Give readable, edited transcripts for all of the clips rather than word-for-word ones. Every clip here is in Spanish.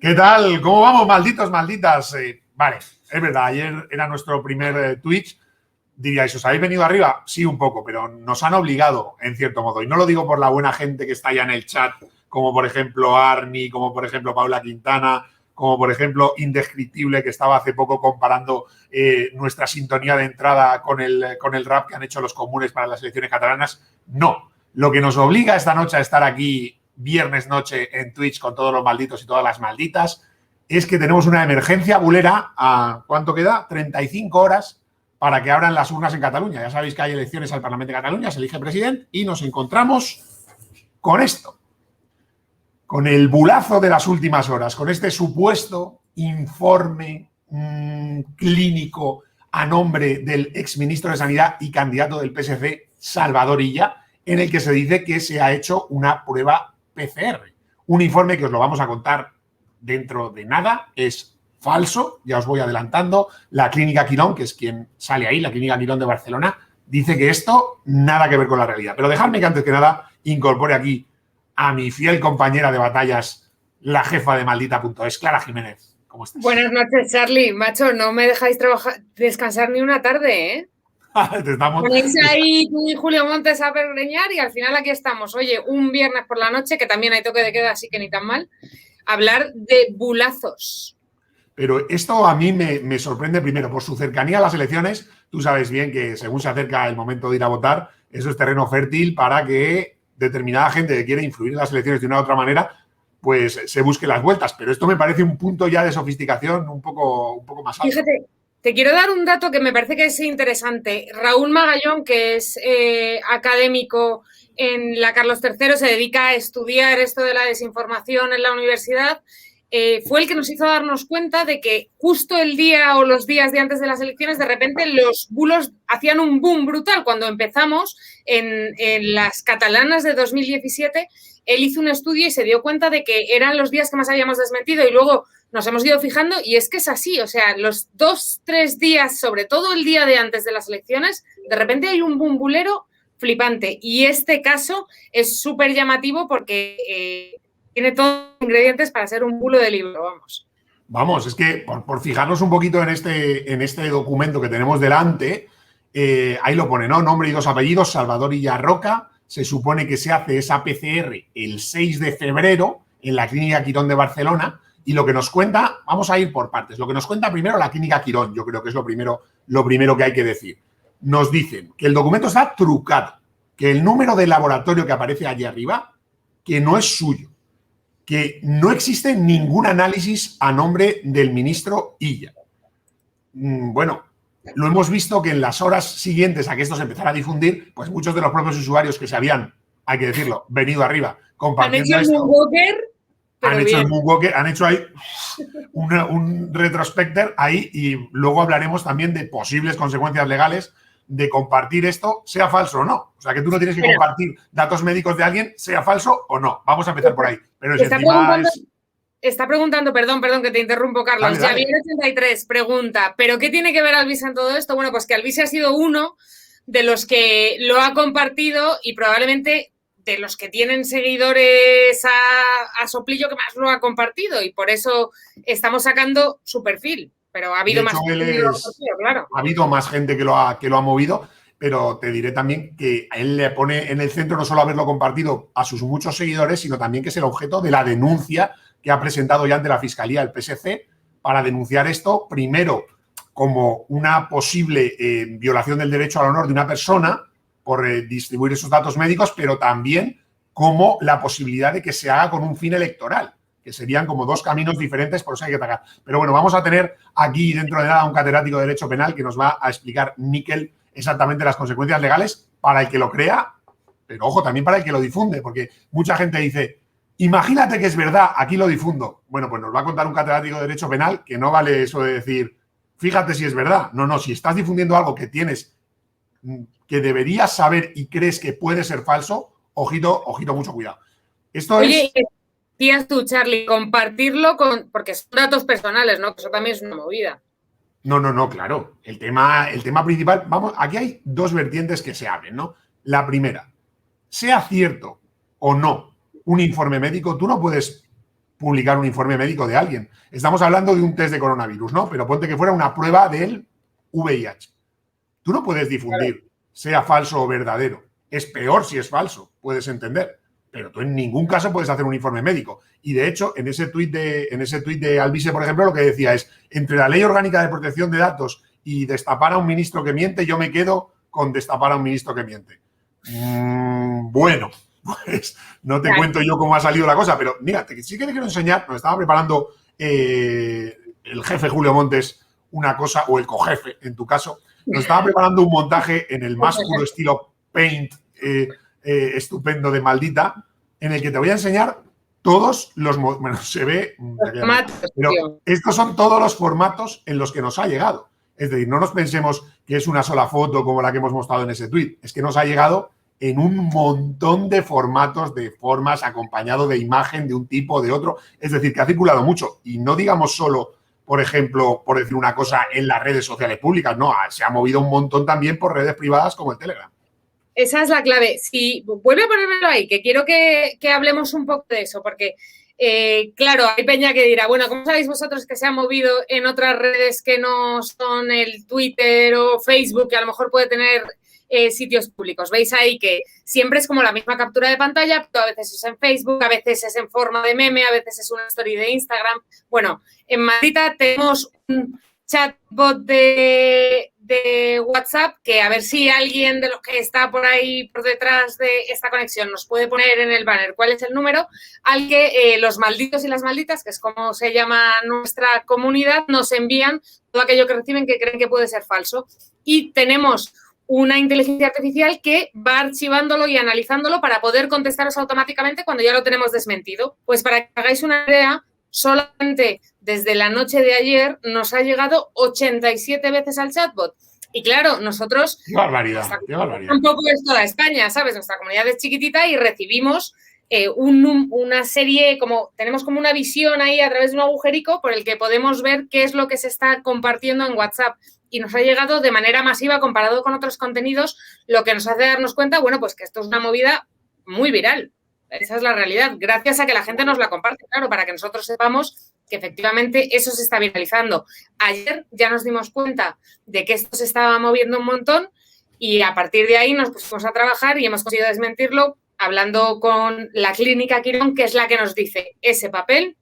¿Qué tal? ¿Cómo vamos, malditos, malditas? Vale, es verdad, ayer era nuestro primer Twitch. Diríais, ¿os habéis venido arriba? Sí, un poco, pero nos han obligado, en cierto modo. Y no lo digo por la buena gente que está ya en el chat, como por ejemplo Arni, como por ejemplo Paula Quintana, como por ejemplo Indescriptible, que estaba hace poco comparando nuestra sintonía de entrada con el rap que han hecho los comunes para las elecciones catalanas. No, lo que nos obliga esta noche a estar aquí viernes noche en Twitch con todos los malditos y todas las malditas es que tenemos una emergencia bulera a, ¿cuánto queda? 35 horas para que abran las urnas en Cataluña. Ya sabéis que hay elecciones al Parlamento de Cataluña, se elige presidente y nos encontramos con esto, con el bulazo de las últimas horas, con este supuesto informe clínico a nombre del exministro de Sanidad y candidato del PSC, Salvador Illa, en el que se dice que se ha hecho una prueba PCR. Un informe que os lo vamos a contar dentro de nada, es falso, ya os voy adelantando. La Clínica Quirón, que es quien sale ahí, la Clínica Quirón de Barcelona, dice que esto nada que ver con la realidad. Pero dejadme que antes que nada incorpore aquí a mi fiel compañera de batallas, la jefa de maldita.es, Clara Jiménez. ¿Cómo estás? Buenas noches, Charlie. Macho, no me dejáis descansar ni una tarde, ¿eh? Ponéis ahí tú y Julio Montes a pergreñar y al final aquí estamos. Oye, un viernes por la noche, que también hay toque de queda, así que ni tan mal, hablar de bulazos. Pero esto a mí me sorprende primero por su cercanía a las elecciones. Tú sabes bien que según se acerca el momento de ir a votar, eso es terreno fértil para que determinada gente que quiere influir en las elecciones de una u otra manera, pues se busque las vueltas. Pero esto me parece un punto ya de sofisticación un poco más alto. Fíjate, te quiero dar un dato que me parece que es interesante. Raúl Magallón, que es académico en la Carlos III, se dedica a estudiar esto de la desinformación en la universidad, fue el que nos hizo darnos cuenta de que justo el día o los días de antes de las elecciones, de repente los bulos hacían un boom brutal. Cuando empezamos en las catalanas de 2017, él hizo un estudio y se dio cuenta de que eran los días que más habíamos desmentido y luego nos hemos ido fijando y es que es así, o sea, los 2-3 días, sobre todo el día de antes de las elecciones, de repente hay un boom bulero flipante y este caso es súper llamativo porque tiene todos los ingredientes para ser un bulo de libro, vamos. Vamos, es que por fijarnos un poquito en este documento que tenemos delante, ahí lo pone, ¿no? Nombre y 2 apellidos, Salvador Illa Roca. Se supone que se hace esa PCR el 6 de febrero en la Clínica Quirón de Barcelona. Y lo que nos cuenta, vamos a ir por partes. Lo que nos cuenta primero la Clínica Quirón, yo creo que es lo primero que hay que decir. Nos dicen que el documento está trucado, que el número de laboratorio que aparece allí arriba, que no es suyo, que no existe ningún análisis a nombre del ministro Illa. Bueno, lo hemos visto que en las horas siguientes a que esto se empezara a difundir, pues muchos de los propios usuarios que se habían, hay que decirlo, venido arriba compartiendo esto. Han hecho ahí un retrospector ahí y luego hablaremos también de posibles consecuencias legales de compartir esto, sea falso o no. O sea, que tú no tienes que compartir datos médicos de alguien, sea falso o no. Vamos a empezar por ahí. Pero si Está preguntando, perdón que te interrumpo, Carlos. Javier83 pregunta, ¿pero qué tiene que ver Alvise en todo esto? Bueno, pues que Alvise ha sido uno de los que lo ha compartido y probablemente de los que tienen seguidores a soplillo que más lo ha compartido y por eso estamos sacando su perfil. Pero ha habido más gente claro. Ha habido más gente que lo ha movido, pero te diré también que a él le pone en el centro no solo haberlo compartido a sus muchos seguidores, sino también que es el objeto de la denuncia que ha presentado ya ante la Fiscalía el PSC para denunciar esto, primero como una posible violación del derecho al honor de una persona por distribuir esos datos médicos, pero también como la posibilidad de que se haga con un fin electoral, que serían como dos caminos diferentes, por eso hay que atacar. Pero bueno, vamos a tener aquí dentro de nada un catedrático de Derecho Penal que nos va a explicar, Níquel, exactamente las consecuencias legales para el que lo crea, pero ojo, también para el que lo difunde, porque mucha gente dice, imagínate que es verdad, aquí lo difundo. Bueno, pues nos va a contar un catedrático de Derecho Penal que no vale eso de decir, fíjate si es verdad. No, si estás difundiendo algo que tienes, que deberías saber y crees que puede ser falso, ojito, mucho cuidado. Esto Oye, decías tú, Charlie, compartirlo porque son datos personales, ¿no? Que eso también es una movida. No, claro. El tema principal, vamos, aquí hay dos vertientes que se abren, ¿no? La primera, sea cierto o no un informe médico, tú no puedes publicar un informe médico de alguien. Estamos hablando de un test de coronavirus, ¿no? Pero ponte que fuera una prueba del VIH. Tú no puedes difundir, sea falso o verdadero. Es peor si es falso, puedes entender. Pero tú en ningún caso puedes hacer un informe médico. Y de hecho, en ese tuit de Alvise, por ejemplo, lo que decía es, entre la Ley Orgánica de Protección de Datos y destapar a un ministro que miente, yo me quedo con destapar a un ministro que miente. Bueno, pues no te cuento yo cómo ha salido la cosa, pero mira, sí que te quiero enseñar, nos estaba preparando el jefe Julio Montes una cosa, o el cojefe en tu caso, nos estaba preparando un montaje en el más puro estilo Paint, estupendo de Maldita, en el que te voy a enseñar todos los... Bueno, se ve... Pero estos son todos los formatos en los que nos ha llegado. Es decir, no nos pensemos que es una sola foto como la que hemos mostrado en ese tuit. Es que nos ha llegado en un montón de formatos, de formas, acompañado de imagen de un tipo, de otro. Es decir, que ha circulado mucho. Y no digamos solo, por ejemplo, por decir una cosa, en las redes sociales públicas. No, se ha movido un montón también por redes privadas como el Telegram. Esa es la clave. Sí, vuelve a ponérmelo ahí, que quiero que hablemos un poco de eso, porque, claro, hay peña que dirá, bueno, ¿cómo sabéis vosotros que se ha movido en otras redes que no son el Twitter o Facebook, que a lo mejor puede tener sitios públicos? Veis ahí que siempre es como la misma captura de pantalla, pero a veces es en Facebook, a veces es en forma de meme, a veces es una story de Instagram. Bueno, en Maldita tenemos un chatbot de WhatsApp, que a ver si alguien de los que está por ahí por detrás de esta conexión nos puede poner en el banner cuál es el número al que los malditos y las malditas, que es como se llama nuestra comunidad, nos envían todo aquello que reciben que creen que puede ser falso. Y tenemos una inteligencia artificial que va archivándolo y analizándolo para poder contestaros automáticamente cuando ya lo tenemos desmentido. Pues para que hagáis una idea, solamente desde la noche de ayer nos ha llegado 87 veces al chatbot. Y claro, nosotros... ¡Qué barbaridad! ¡Qué barbaridad! Tampoco es toda España, ¿sabes? Nuestra comunidad es chiquitita y recibimos una serie, tenemos como una visión ahí a través de un agujerico por el que podemos ver qué es lo que se está compartiendo en WhatsApp. Y nos ha llegado de manera masiva comparado con otros contenidos, lo que nos hace darnos cuenta, bueno, pues que esto es una movida muy viral. Esa es la realidad, gracias a que la gente nos la comparte, claro, para que nosotros sepamos que efectivamente eso se está viralizando. Ayer ya nos dimos cuenta de que esto se estaba moviendo un montón y a partir de ahí nos pusimos a trabajar y hemos conseguido desmentirlo hablando con la clínica Quirón, que es la que nos dice, ese papel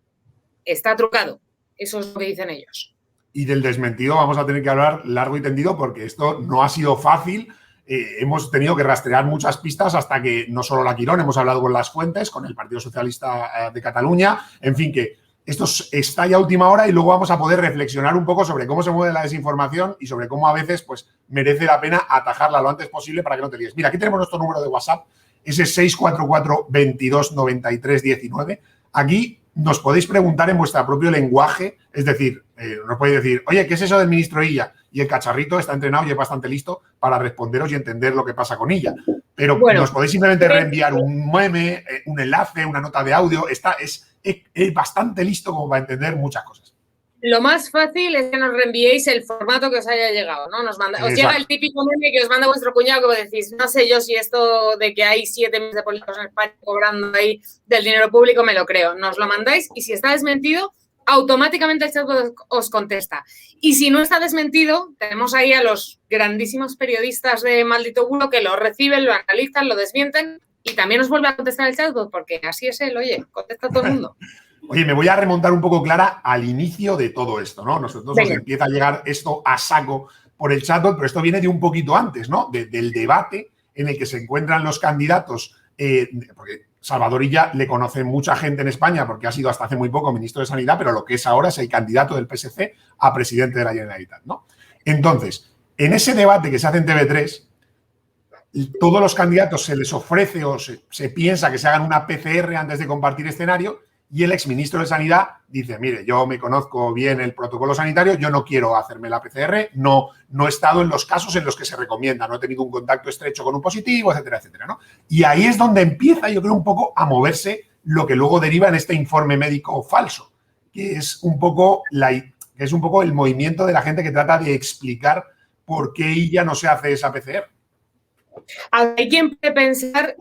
está trucado. Eso es lo que dicen ellos. Y del desmentido vamos a tener que hablar largo y tendido porque esto no ha sido fácil. Hemos tenido que rastrear muchas pistas hasta que no solo la Quirón, hemos hablado con las fuentes, con el Partido Socialista de Cataluña, en fin, que esto está ya a última hora y luego vamos a poder reflexionar un poco sobre cómo se mueve la desinformación y sobre cómo a veces pues, merece la pena atajarla lo antes posible para que no te líes. Mira, aquí tenemos nuestro número de WhatsApp, ese 644 22 93 19. Aquí nos podéis preguntar en vuestro propio lenguaje, es decir, nos podéis decir, oye, ¿qué es eso del ministro Illa? Y el cacharrito está entrenado y es bastante listo para responderos y entender lo que pasa con Illa. Pero bueno, nos podéis simplemente reenviar un meme, un enlace, una nota de audio. Es bastante listo como para entender muchas cosas. Lo más fácil es que nos reenviéis el formato que os haya llegado, ¿no? Os llega el típico meme que os manda vuestro cuñado que decís, no sé yo si esto de que hay 7 millones de políticos en España cobrando ahí del dinero público me lo creo. Nos lo mandáis y si está desmentido, automáticamente el chat os contesta. Y si no está desmentido, tenemos ahí a los grandísimos periodistas de Maldito Bulo que lo reciben, lo analizan, lo desmienten y también os vuelve a contestar el chatbot porque así es él, oye, contesta a todo el mundo. Oye, me voy a remontar un poco, Clara, al inicio de todo esto, ¿no? Nosotros nos empieza a llegar esto a saco por el chatbot, pero esto viene de un poquito antes, ¿no? Del debate en el que se encuentran los candidatos, porque Salvador Illa le conoce mucha gente en España porque ha sido hasta hace muy poco ministro de Sanidad, pero lo que es ahora es el candidato del PSC a presidente de la Generalitat, ¿no? Entonces, en ese debate que se hace en TV3, todos los candidatos se les ofrece o se piensa que se hagan una PCR antes de compartir escenario. Y el exministro de Sanidad dice, mire, yo me conozco bien el protocolo sanitario, yo no quiero hacerme la PCR, no he estado en los casos en los que se recomienda, no he tenido un contacto estrecho con un positivo, etcétera, etcétera, ¿no? Y ahí es donde empieza, yo creo, un poco a moverse lo que luego deriva en este informe médico falso, que es un poco el movimiento de la gente que trata de explicar por qué ella no se hace esa PCR. Hay quien puede pensar,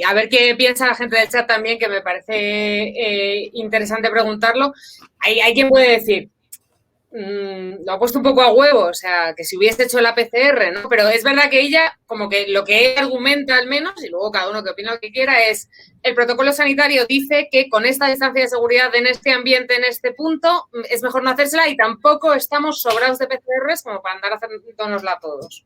a ver qué piensa la gente del chat también, que me parece interesante preguntarlo. Hay quien puede decir, lo ha puesto un poco a huevo, o sea, que si hubiese hecho la PCR, ¿no? Pero es verdad que ella, como que lo que ella argumenta al menos, y luego cada uno que opina lo que quiera, es el protocolo sanitario dice que con esta distancia de seguridad en este ambiente, en este punto, es mejor no hacérsela y tampoco estamos sobrados de PCRs como para andar haciéndonosla a todos.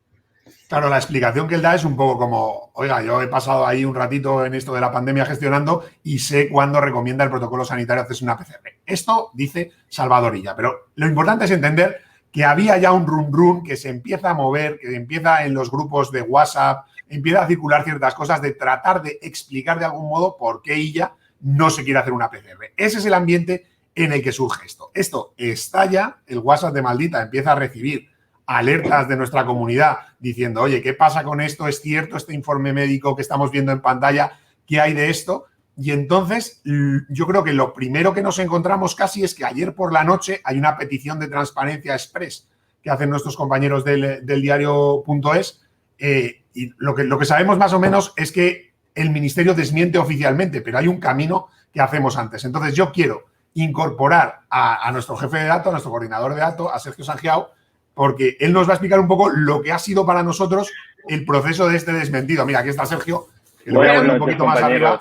Claro, la explicación que él da es un poco como, oiga, yo he pasado ahí un ratito en esto de la pandemia gestionando y sé cuándo recomienda el protocolo sanitario hacerse una PCR. Esto dice Salvador Illa, pero lo importante es entender que había ya un run que se empieza a mover, que empieza en los grupos de WhatsApp, empieza a circular ciertas cosas de tratar de explicar de algún modo por qué Illa no se quiere hacer una PCR. Ese es el ambiente en el que surge esto. Esto estalla, el WhatsApp de Maldita empieza a recibir alertas de nuestra comunidad diciendo, oye, ¿qué pasa con esto? ¿Es cierto este informe médico que estamos viendo en pantalla? ¿Qué hay de esto? Y entonces yo creo que lo primero que nos encontramos casi es que ayer por la noche hay una petición de transparencia express que hacen nuestros compañeros del diario.es y lo que sabemos más o menos es que el ministerio desmiente oficialmente, pero hay un camino que hacemos antes. Entonces yo quiero incorporar a nuestro jefe de datos, a nuestro coordinador de datos, a Sergio Sangiao, porque él nos va a explicar un poco lo que ha sido para nosotros el proceso de este desmentido. Mira, aquí está Sergio, que lo voy a poner un poquito más arriba.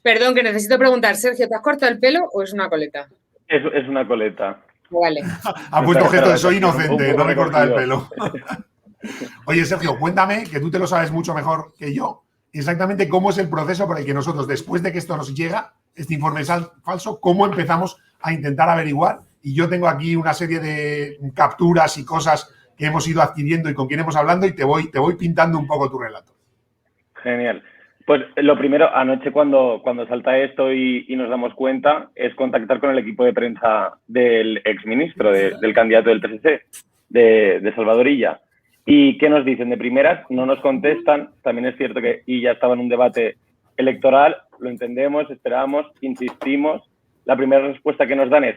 Perdón, que necesito preguntar, Sergio, ¿te has cortado el pelo o es una coleta? Es una coleta. Vale. Ha puesto gesto de soy inocente, no me corta el pelo. Oye, Sergio, cuéntame, que tú te lo sabes mucho mejor que yo, exactamente cómo es el proceso por el que nosotros, después de que esto nos llega, este informe falso, cómo empezamos a intentar averiguar. Y yo tengo aquí una serie de capturas y cosas que hemos ido adquiriendo y con quien hemos hablando y te voy pintando un poco tu relato. Genial. Pues lo primero, anoche cuando salta esto y nos damos cuenta, es contactar con el equipo de prensa del exministro, del candidato del PSC, de Salvador Illa. ¿Y qué nos dicen? De primeras, no nos contestan. También es cierto que Illa estaba en un debate electoral, lo entendemos, esperamos, insistimos. La primera respuesta que nos dan es,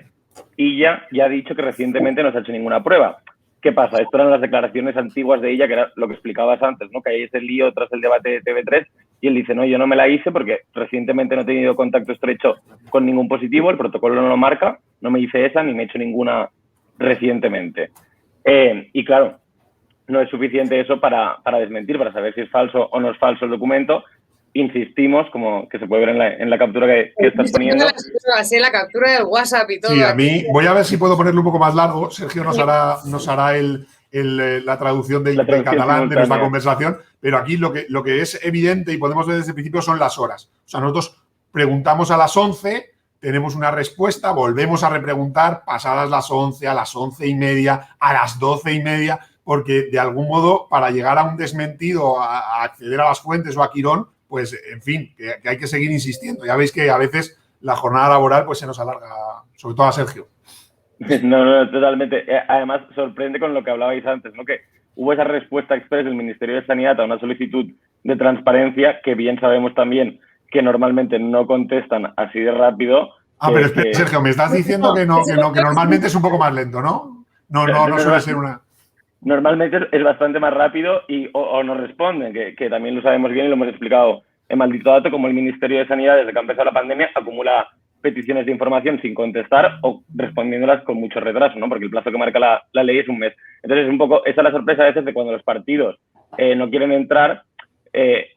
Illa ya ha dicho que recientemente no se ha hecho ninguna prueba. ¿Qué pasa? Esto eran las declaraciones antiguas de Illa, que era lo que explicabas antes, ¿no? Que hay ese lío tras el debate de TV3 y él dice, no, yo no me la hice porque recientemente no he tenido contacto estrecho con ningún positivo, el protocolo no lo marca, no me hice esa ni me he hecho ninguna recientemente. Y claro, no es suficiente eso para desmentir, para saber si es falso o no es falso el documento. Insistimos, como que se puede ver en la captura que estás poniendo. Así la captura del WhatsApp y todo. Sí, a mí voy a ver si puedo ponerlo un poco más largo. Sergio nos hará la traducción del catalán de nuestra conversación, pero aquí lo que es evidente y podemos ver desde el principio son las horas. O sea, nosotros preguntamos a las 11, tenemos una respuesta, volvemos a repreguntar pasadas las 11, a las 11:30, a las 12:30, porque de algún modo para llegar a un desmentido, a acceder a las fuentes o a Quirón, pues, en fin, que hay que seguir insistiendo. Ya veis que a veces la jornada laboral pues se nos alarga, sobre todo a Sergio. No, totalmente. Además, sorprende con lo que hablabais antes, ¿no? Que hubo esa respuesta express del Ministerio de Sanidad a una solicitud de transparencia que bien sabemos también que normalmente no contestan así de rápido. Pero espera, Sergio, me estás diciendo que normalmente es un poco más lento, ¿no? No suele ser una... Normalmente es bastante más rápido o nos responden, que también lo sabemos bien y lo hemos explicado en Maldito Dato, como el Ministerio de Sanidad, desde que ha empezado la pandemia, acumula peticiones de información sin contestar o respondiéndolas con mucho retraso, ¿no? Porque el plazo que marca la ley es un mes. Entonces, es un poco esa es la sorpresa a veces de cuando los partidos no quieren entrar.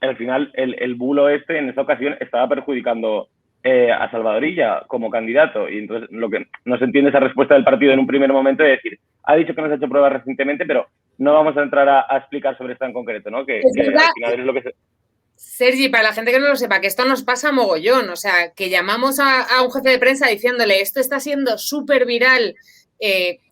Al final, el bulo en esta ocasión estaba perjudicando a Salvador Illa como candidato. Y entonces, lo que no se entiende esa respuesta del partido en un primer momento es decir, ha dicho que no se ha hecho pruebas recientemente, pero no vamos a entrar a explicar sobre esto en concreto, ¿no? Que al final es lo que se... Sergi, para la gente que no lo sepa, que esto nos pasa mogollón, o sea, que llamamos a un jefe de prensa diciéndole esto está siendo súper viral,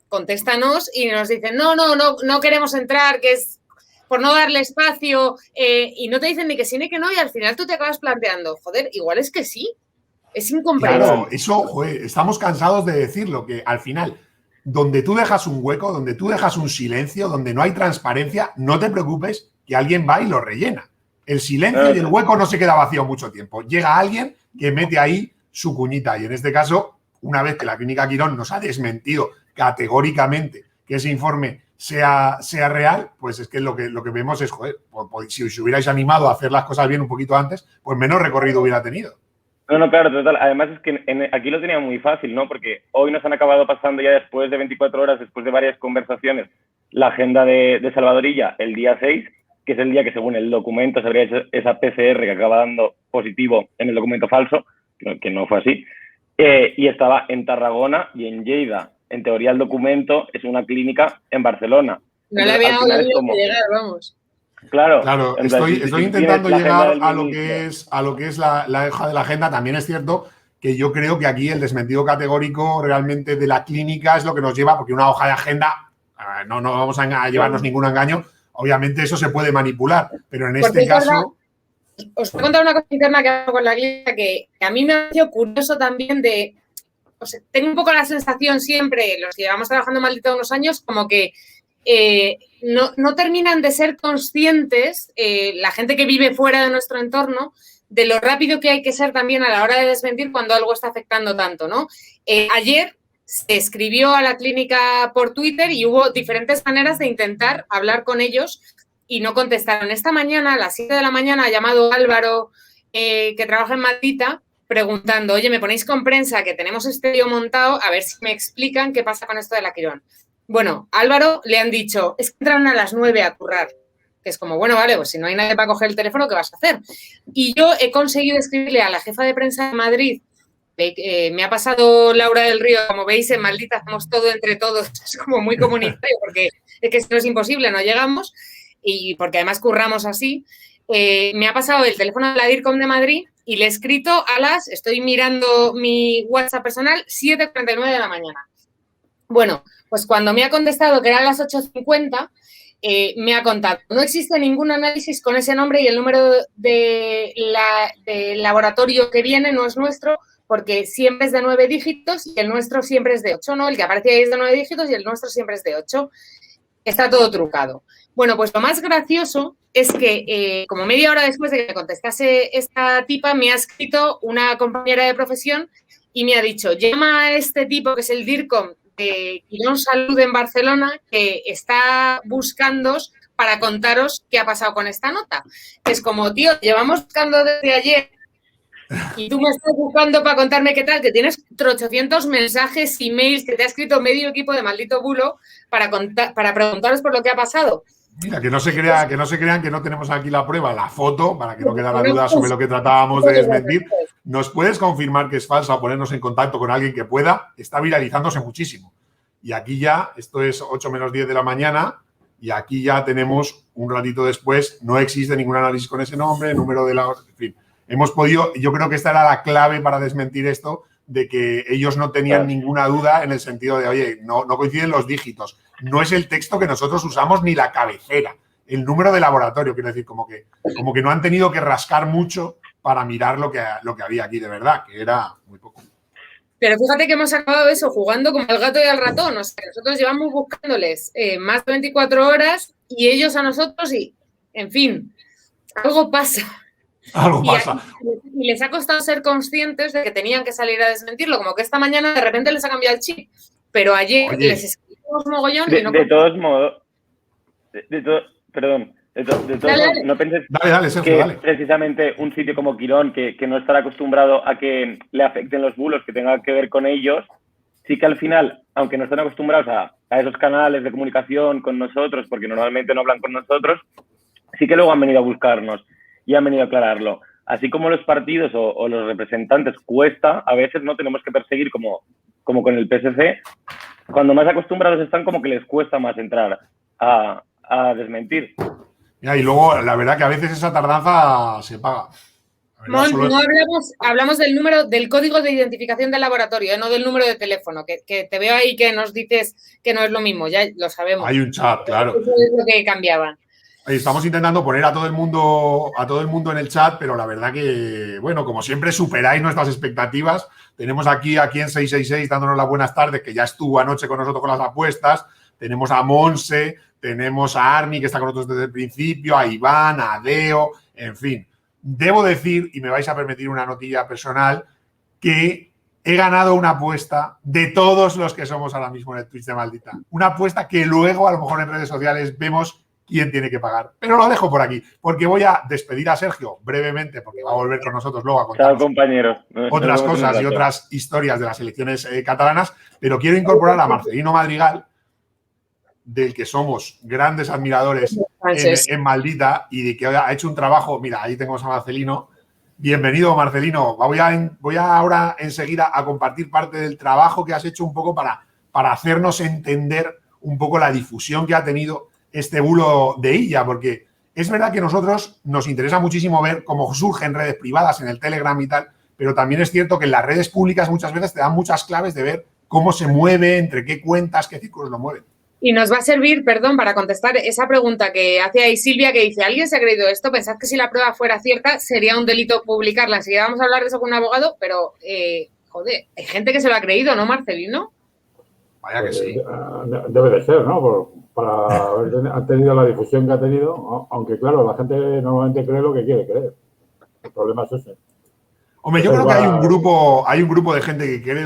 contéstanos y nos dicen no queremos entrar, que es por no darle espacio y no te dicen ni que sí ni que no y al final tú te acabas planteando, joder, igual es que sí, es incomprensible. Claro, eso, joder, estamos cansados de decirlo, que al final, donde tú dejas un hueco, donde tú dejas un silencio, donde no hay transparencia, no te preocupes que alguien va y lo rellena. El silencio y el hueco no se queda vacío mucho tiempo. Llega alguien que mete ahí su cuñita. Y en este caso, una vez que la Clínica Quirón nos ha desmentido categóricamente que ese informe sea real, pues es que lo que vemos es, joder, si os hubierais animado a hacer las cosas bien un poquito antes, pues menos recorrido hubiera tenido. No, claro, total. Además es que aquí lo tenía muy fácil, ¿no? Porque hoy nos han acabado pasando ya después de 24 horas, después de varias conversaciones, la agenda de Salvadorilla el día 6, que es el día que según el documento se habría hecho esa PCR que acaba dando positivo en el documento falso, que no fue así, y estaba en Tarragona y en Lleida. En teoría el documento es una clínica en Barcelona. No le había oído llegar, vamos. Claro, estoy intentando llegar a lo que es la hoja de la agenda. También es cierto que yo creo que aquí el desmentido categórico realmente de la clínica es lo que nos lleva, porque una hoja de agenda, no vamos a llevarnos ningún engaño, obviamente eso se puede manipular, pero en este caso... Os voy a contar una cosa interna que hago con la clínica que a mí me ha parecido curioso también de... O sea, tengo un poco la sensación siempre, los que llevamos trabajando Maldita unos años, como que no terminan de ser conscientes, la gente que vive fuera de nuestro entorno, de lo rápido que hay que ser también a la hora de desmentir cuando algo está afectando tanto, ¿no? Ayer se escribió a la clínica por Twitter y hubo diferentes maneras de intentar hablar con ellos y no contestaron. Esta mañana, a las 7 de la mañana, ha llamado Álvaro, que trabaja en Maldita, preguntando, oye, ¿me ponéis con prensa que tenemos este lío montado? A ver si me explican qué pasa con esto de la Quirón. Bueno, a Álvaro le han dicho, es que entraron a las 9 a currar. Que es como, bueno, vale, pues si no hay nadie para coger el teléfono, ¿qué vas a hacer? Y yo he conseguido escribirle a la jefa de prensa de Madrid, me ha pasado Laura del Río, como veis, en Maldita hacemos todo entre todos, es como muy comunitario, porque es que si no es imposible, no llegamos, y porque además curramos así. Me ha pasado el teléfono de la DIRCOM de Madrid y le he escrito estoy mirando mi WhatsApp personal, 7:49 de la mañana. Bueno, pues cuando me ha contestado que eran las 8:50, me ha contado, no existe ningún análisis con ese nombre y el número de laboratorio que viene no es nuestro, porque siempre es de 9 dígitos y el nuestro siempre es de 8, ¿no? El que aparece ahí es de 9 dígitos y el nuestro siempre es de 8. Está todo trucado. Bueno, pues lo más gracioso es que como media hora después de que me contestase esta tipa, me ha escrito una compañera de profesión y me ha dicho, llama a este tipo que es el DIRCOM de Quirón Salud en Barcelona, que está buscándoos para contaros qué ha pasado con esta nota. Es como, tío, llevamos buscando desde ayer y tú me estás buscando para contarme qué tal, que tienes 800 mensajes, emails, que te ha escrito medio equipo de maldito bulo para preguntaros por lo que ha pasado. Mira, que no se crean que no tenemos aquí la prueba, la foto, para que no quedara duda sobre lo que tratábamos de desmentir. ¿Nos puedes confirmar que es falsa o ponernos en contacto con alguien que pueda? Está viralizándose muchísimo. Y aquí ya, esto es 8 menos 10 de la mañana, y aquí ya tenemos un ratito después, no existe ningún análisis con ese nombre, número de la... En fin, hemos podido, yo creo que esta era la clave para desmentir esto, de que ellos no tenían ninguna duda en el sentido de, oye, no coinciden los dígitos. No es el texto que nosotros usamos ni la cabecera. El número de laboratorio, quiero decir, como que no han tenido que rascar mucho para mirar lo que había aquí de verdad, que era muy poco. Pero fíjate que hemos acabado eso jugando como el gato y el ratón. O sea, nosotros llevamos buscándoles más de 24 horas y ellos a nosotros y, en fin, algo pasa. Algo pasa. Y les ha costado ser conscientes de que tenían que salir a desmentirlo, como que esta mañana de repente les ha cambiado el chip. Pero ayer les escribimos mogollón y no... De todos modos, no penses Sergio, que precisamente un sitio como Quirón, que no estará acostumbrado a que le afecten los bulos que tengan que ver con ellos, sí que al final, aunque no están acostumbrados a esos canales de comunicación con nosotros, porque normalmente no hablan con nosotros, sí que luego han venido a buscarnos y han venido a aclararlo. Así como los partidos o los representantes cuesta, a veces no tenemos que perseguir como con el PSC, cuando más acostumbrados están, como que les cuesta más entrar a desmentir. Y luego, la verdad que a veces esa tardanza se paga. No hablamos del número, del código de identificación del laboratorio, no del número de teléfono, que te veo ahí que nos dices que no es lo mismo, ya lo sabemos. Hay un chat, claro. Eso es lo que cambiaban. Estamos intentando poner a todo el mundo en el chat, pero la verdad que, bueno, como siempre superáis nuestras expectativas. Tenemos aquí en 666 dándonos las buenas tardes, que ya estuvo anoche con nosotros con las apuestas. Tenemos a Monse, tenemos a Armi, que está con nosotros desde el principio, a Iván, a Deo, en fin. Debo decir, y me vais a permitir una notilla personal, que he ganado una apuesta de todos los que somos ahora mismo en el Twitch de Maldita. Una apuesta que luego, a lo mejor en redes sociales, vemos quién tiene que pagar. Pero lo dejo por aquí, porque voy a despedir a Sergio brevemente, porque va a volver con nosotros luego a contar otras cosas y otras historias de las elecciones catalanas, pero quiero incorporar a Marcelino Madrigal, del que somos grandes admiradores en Maldita y de que ha hecho un trabajo. Mira, ahí tenemos a Marcelino. Bienvenido, Marcelino. Voy ahora enseguida a compartir parte del trabajo que has hecho un poco para hacernos entender un poco la difusión que ha tenido este bulo de Illa, porque es verdad que a nosotros nos interesa muchísimo ver cómo surgen redes privadas en el Telegram y tal, pero también es cierto que en las redes públicas muchas veces te dan muchas claves de ver cómo se mueve, entre qué cuentas, qué círculos lo mueven. Y nos va a servir, perdón, para contestar esa pregunta que hace ahí Silvia, que dice, ¿alguien se ha creído esto? Pensad que si la prueba fuera cierta, sería un delito publicarla. Enseguida vamos a hablar de eso con un abogado, pero, joder, hay gente que se lo ha creído, ¿no, Marcelino? Vaya que sí. Debe de ser, ¿no? Para haber tenido la difusión que ha tenido, aunque claro, la gente normalmente cree lo que quiere creer. El problema es ese. Hombre, yo creo que hay un grupo de gente que cree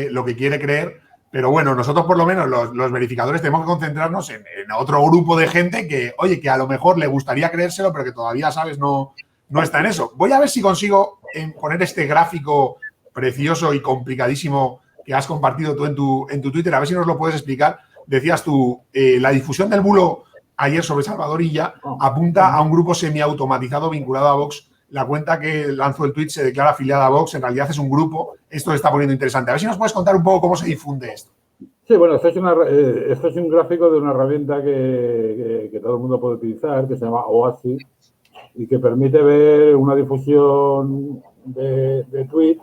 lo que quiere creer, pero bueno, nosotros por lo menos los verificadores tenemos que concentrarnos en otro grupo de gente que, oye, que a lo mejor le gustaría creérselo, pero que todavía, ¿sabes?, no está en eso. Voy a ver si consigo poner este gráfico precioso y complicadísimo que has compartido tú en tu Twitter, a ver si nos lo puedes explicar. Decías tú, la difusión del bulo ayer sobre Salvador Illa apunta a un grupo semiautomatizado vinculado a Vox. La cuenta que lanzó el tweet se declara afiliada a Vox, en realidad es un grupo. Esto se está poniendo interesante. A ver si nos puedes contar un poco cómo se difunde esto. Sí, bueno, esto es un gráfico de una herramienta que todo el mundo puede utilizar, que se llama Oasis, y que permite ver una difusión de tweet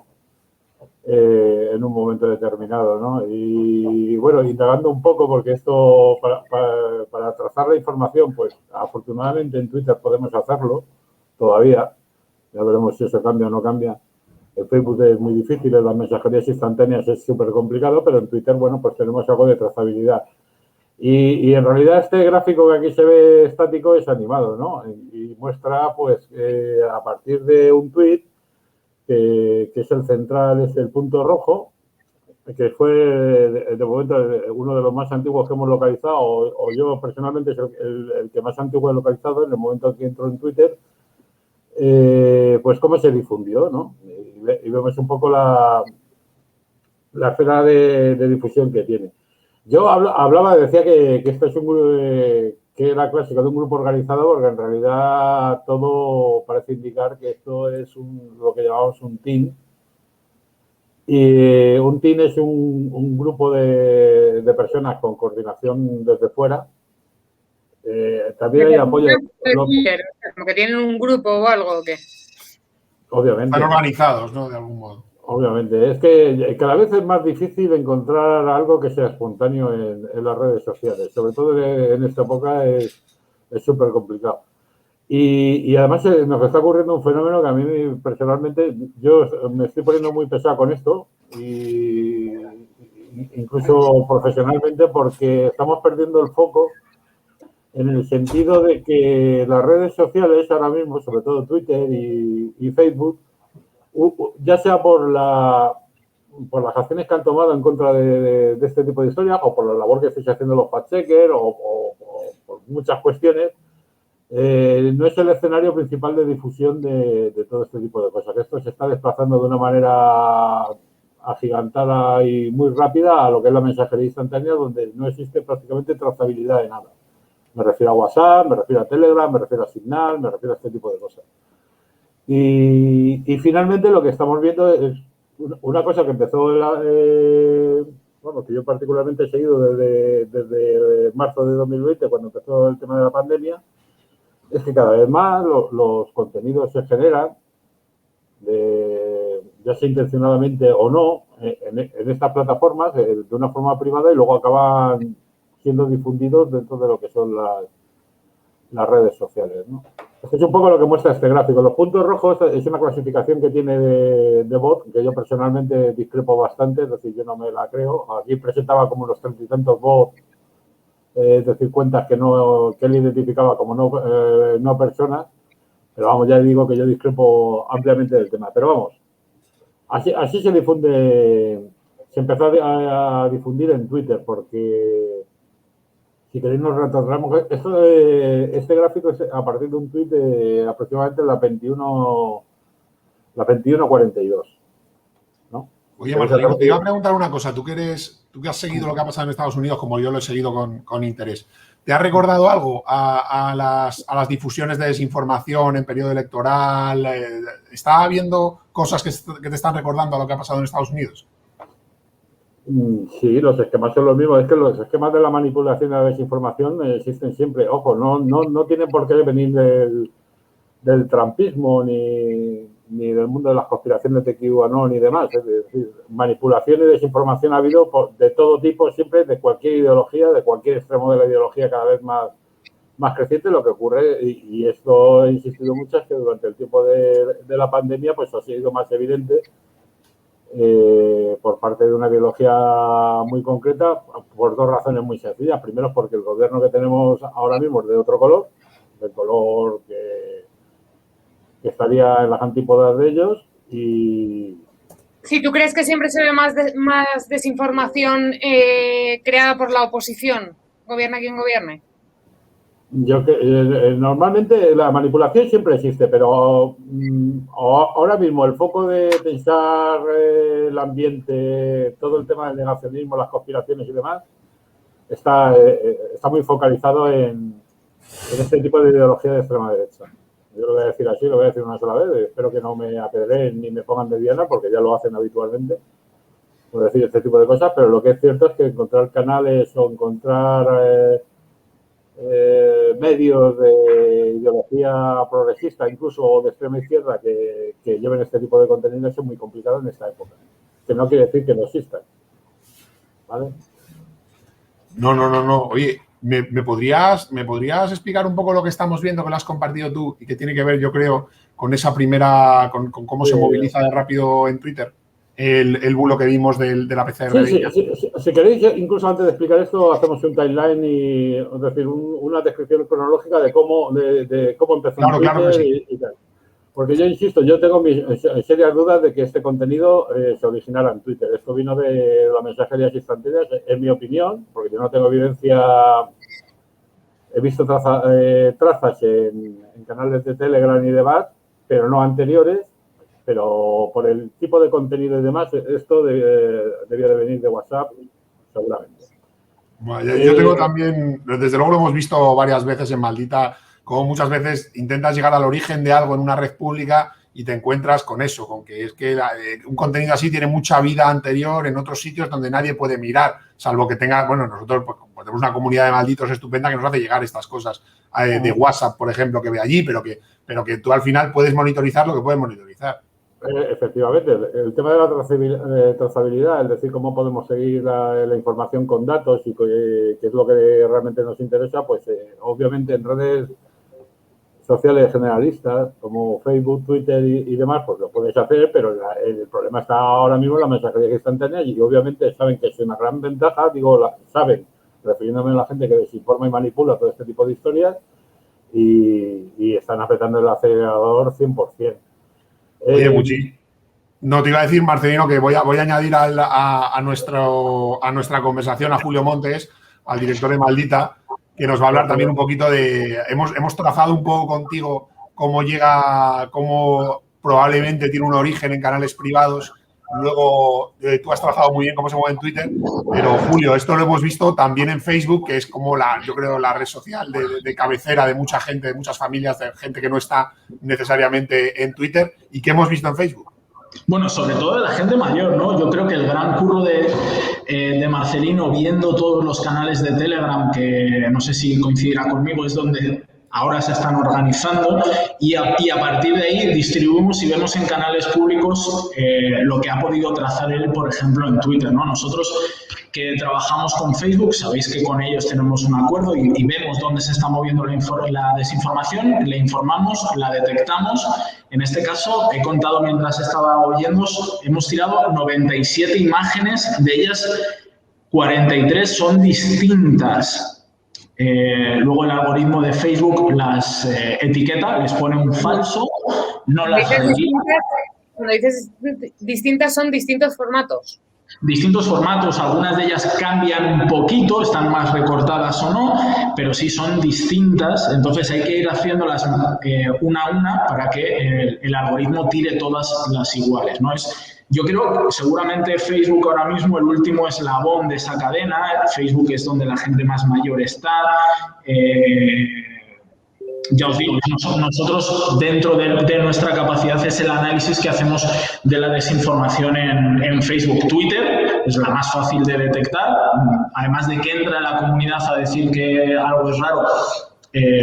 en un momento determinado, ¿no? Y bueno, indagando un poco, porque esto, para trazar la información, pues afortunadamente en Twitter podemos hacerlo todavía. Ya veremos si eso cambia o no cambia. En Facebook es muy difícil, en las mensajerías instantáneas es súper complicado, pero en Twitter, bueno, pues tenemos algo de trazabilidad. Y en realidad este gráfico que aquí se ve estático es animado, ¿no? Y muestra, pues, a partir de un tweet, que es el central, es el punto rojo, que fue de momento uno de los más antiguos que hemos localizado, o yo personalmente es el que más antiguo he localizado en el momento que entró en Twitter, pues cómo se difundió, ¿no? Y vemos un poco la esfera de difusión que tiene. Yo decía que esto es que era clásico de un grupo organizado, porque en realidad todo parece indicar que esto es lo que llamamos un team. Y un team es un grupo de personas con coordinación desde fuera. También hay apoyo. Como que tienen un grupo o algo, ¿o qué? Obviamente. Están organizados, ¿no? De algún modo. Obviamente. Es que cada vez es más difícil encontrar algo que sea espontáneo en las redes sociales. Sobre todo en esta época es súper complicado. Y además nos está ocurriendo un fenómeno que a mí personalmente, yo me estoy poniendo muy pesado con esto, y incluso profesionalmente, porque estamos perdiendo el foco en el sentido de que las redes sociales ahora mismo, sobre todo Twitter y Facebook, ya sea por las acciones que han tomado en contra de este tipo de historias, o por la labor que estáis haciendo los fact-checkers, o por muchas cuestiones, no es el escenario principal de difusión de todo este tipo de cosas. Esto se está desplazando de una manera agigantada y muy rápida a lo que es la mensajería instantánea, donde no existe prácticamente trazabilidad de nada. Me refiero a WhatsApp, me refiero a Telegram, me refiero a Signal, me refiero a este tipo de cosas. Y finalmente lo que estamos viendo es una cosa que empezó, que yo particularmente he seguido desde marzo de 2020, cuando empezó el tema de la pandemia, es que cada vez más los contenidos se generan, ya sea intencionadamente o no, en estas plataformas de una forma privada, y luego acaban siendo difundidos dentro de lo que son las redes sociales, ¿no? Esto es un poco lo que muestra este gráfico. Los puntos rojos es una clasificación que tiene de bot, que yo personalmente discrepo bastante, es decir, yo no me la creo. Aquí presentaba como unos 30 y tantos bots, es decir, cuentas que él identificaba como no personas, pero vamos, ya digo que yo discrepo ampliamente del tema. Pero vamos, Así se difunde, se empezó a difundir en Twitter, porque si queréis nos retrasamos. Este gráfico es a partir de un tuit de aproximadamente la 21:42, ¿no? Oye, Marcelino, te iba a preguntar una cosa. Tú que has seguido lo que ha pasado en Estados Unidos, como yo lo he seguido con interés. ¿Te ha recordado algo a las difusiones de desinformación en periodo electoral? ¿Está habiendo cosas que te están recordando a lo que ha pasado en Estados Unidos? Sí, los esquemas son los mismos. Es que los esquemas de la manipulación y la desinformación existen siempre. Ojo, no tienen por qué venir del trumpismo ni del mundo de las conspiraciones de QAnon ni demás. Es decir, manipulación y desinformación ha habido de todo tipo, siempre, de cualquier ideología, de cualquier extremo de la ideología cada vez más creciente. Lo que ocurre, y esto he insistido mucho, es que durante el tiempo de la pandemia pues ha sido más evidente por parte de una ideología muy concreta, por dos razones muy sencillas. Primero, porque el gobierno que tenemos ahora mismo es de otro color, del color que estaría en las antípodas de ellos. Y si tú crees que siempre se ve más desinformación creada por la oposición, gobierna quien gobierne. Normalmente la manipulación siempre existe, pero ahora mismo el foco de pensar el ambiente, todo el tema del negacionismo, las conspiraciones y demás, está muy focalizado en este tipo de ideología de extrema derecha. Yo lo voy a decir así, lo voy a decir una sola vez. Espero que no me apedreen ni me pongan de diana, porque ya lo hacen habitualmente, por decir este tipo de cosas, pero lo que es cierto es que encontrar canales o encontrar medios de ideología progresista, incluso de extrema izquierda, que lleven este tipo de contenidos es muy complicado en esta época. Que no quiere decir que no existan. ¿Vale? No. Oye, ¿me podrías explicar un poco lo que estamos viendo, que lo has compartido tú y que tiene que ver, yo creo, con esa primera, con cómo se moviliza de rápido en Twitter el bulo que vimos de la PCR? Si queréis, incluso antes de explicar esto, hacemos un timeline es decir, una descripción cronológica de cómo empezó en Twitter. Claro que sí. y tal. Porque yo insisto, yo tengo mis serias dudas de que este contenido se originara en Twitter. Esto vino de las mensajerías instantáneas, en mi opinión, porque yo no tengo evidencia. He visto trazas en canales de Telegram y demás, pero no anteriores. Pero por el tipo de contenido y demás, esto debía de venir de WhatsApp, seguramente. Bueno, yo tengo también, desde luego lo hemos visto varias veces en Maldita, como muchas veces intentas llegar al origen de algo en una red pública y te encuentras con eso, con que es que un contenido así tiene mucha vida anterior en otros sitios donde nadie puede mirar, salvo que tenga, bueno, nosotros pues tenemos una comunidad de malditos estupenda que nos hace llegar estas cosas de WhatsApp, por ejemplo, que ve allí, pero que tú al final puedes monitorizar lo que puedes monitorizar. Efectivamente, el tema de la trazabilidad, es decir, cómo podemos seguir la información con datos y qué es lo que realmente nos interesa, pues obviamente en redes sociales generalistas como Facebook, Twitter y demás, pues lo puedes hacer, pero el problema está ahora mismo en la mensajería instantánea y obviamente saben que es una gran ventaja, saben, refiriéndome a la gente que desinforma y manipula todo este tipo de historias y están apretando el acelerador 100%. Oye, Muchi, no te iba a decir, Marcelino, que voy a añadir a nuestra conversación a Julio Montes, al director de Maldita, que nos va a hablar también un poquito de... Hemos trazado un poco contigo cómo probablemente tiene un origen en canales privados. Luego, tú has trazado muy bien cómo se mueve en Twitter, pero Julio, esto lo hemos visto también en Facebook, que es como yo creo, la red social de cabecera de mucha gente, de muchas familias, de gente que no está necesariamente en Twitter. ¿Y qué hemos visto en Facebook? Bueno, sobre todo de la gente mayor, ¿no? Yo creo que el gran curro de Marcelino, viendo todos los canales de Telegram, que no sé si coincidirá conmigo, es donde ahora se están organizando y a partir de ahí distribuimos y vemos en canales públicos lo que ha podido trazar él, por ejemplo, en Twitter, ¿no? Nosotros que trabajamos con Facebook, sabéis que con ellos tenemos un acuerdo y vemos dónde se está moviendo la desinformación, le informamos, la detectamos. En este caso, he contado mientras estaba oyendo, hemos tirado 97 imágenes, de ellas 43 son distintas. Luego el algoritmo de Facebook las etiqueta, les pone un falso, no las revisa. Cuando dices distintas, son distintos formatos. Distintos formatos, algunas de ellas cambian un poquito, están más recortadas o no, pero sí son distintas, entonces hay que ir haciéndolas una a una para que el algoritmo tire todas las iguales, ¿no? Yo creo que seguramente Facebook ahora mismo el último eslabón de esa cadena. Facebook es donde la gente más mayor está. Ya os digo, nosotros dentro de nuestra capacidad es el análisis que hacemos de la desinformación en Facebook. Twitter es la más fácil de detectar, además de que entra la comunidad a decir que algo es raro.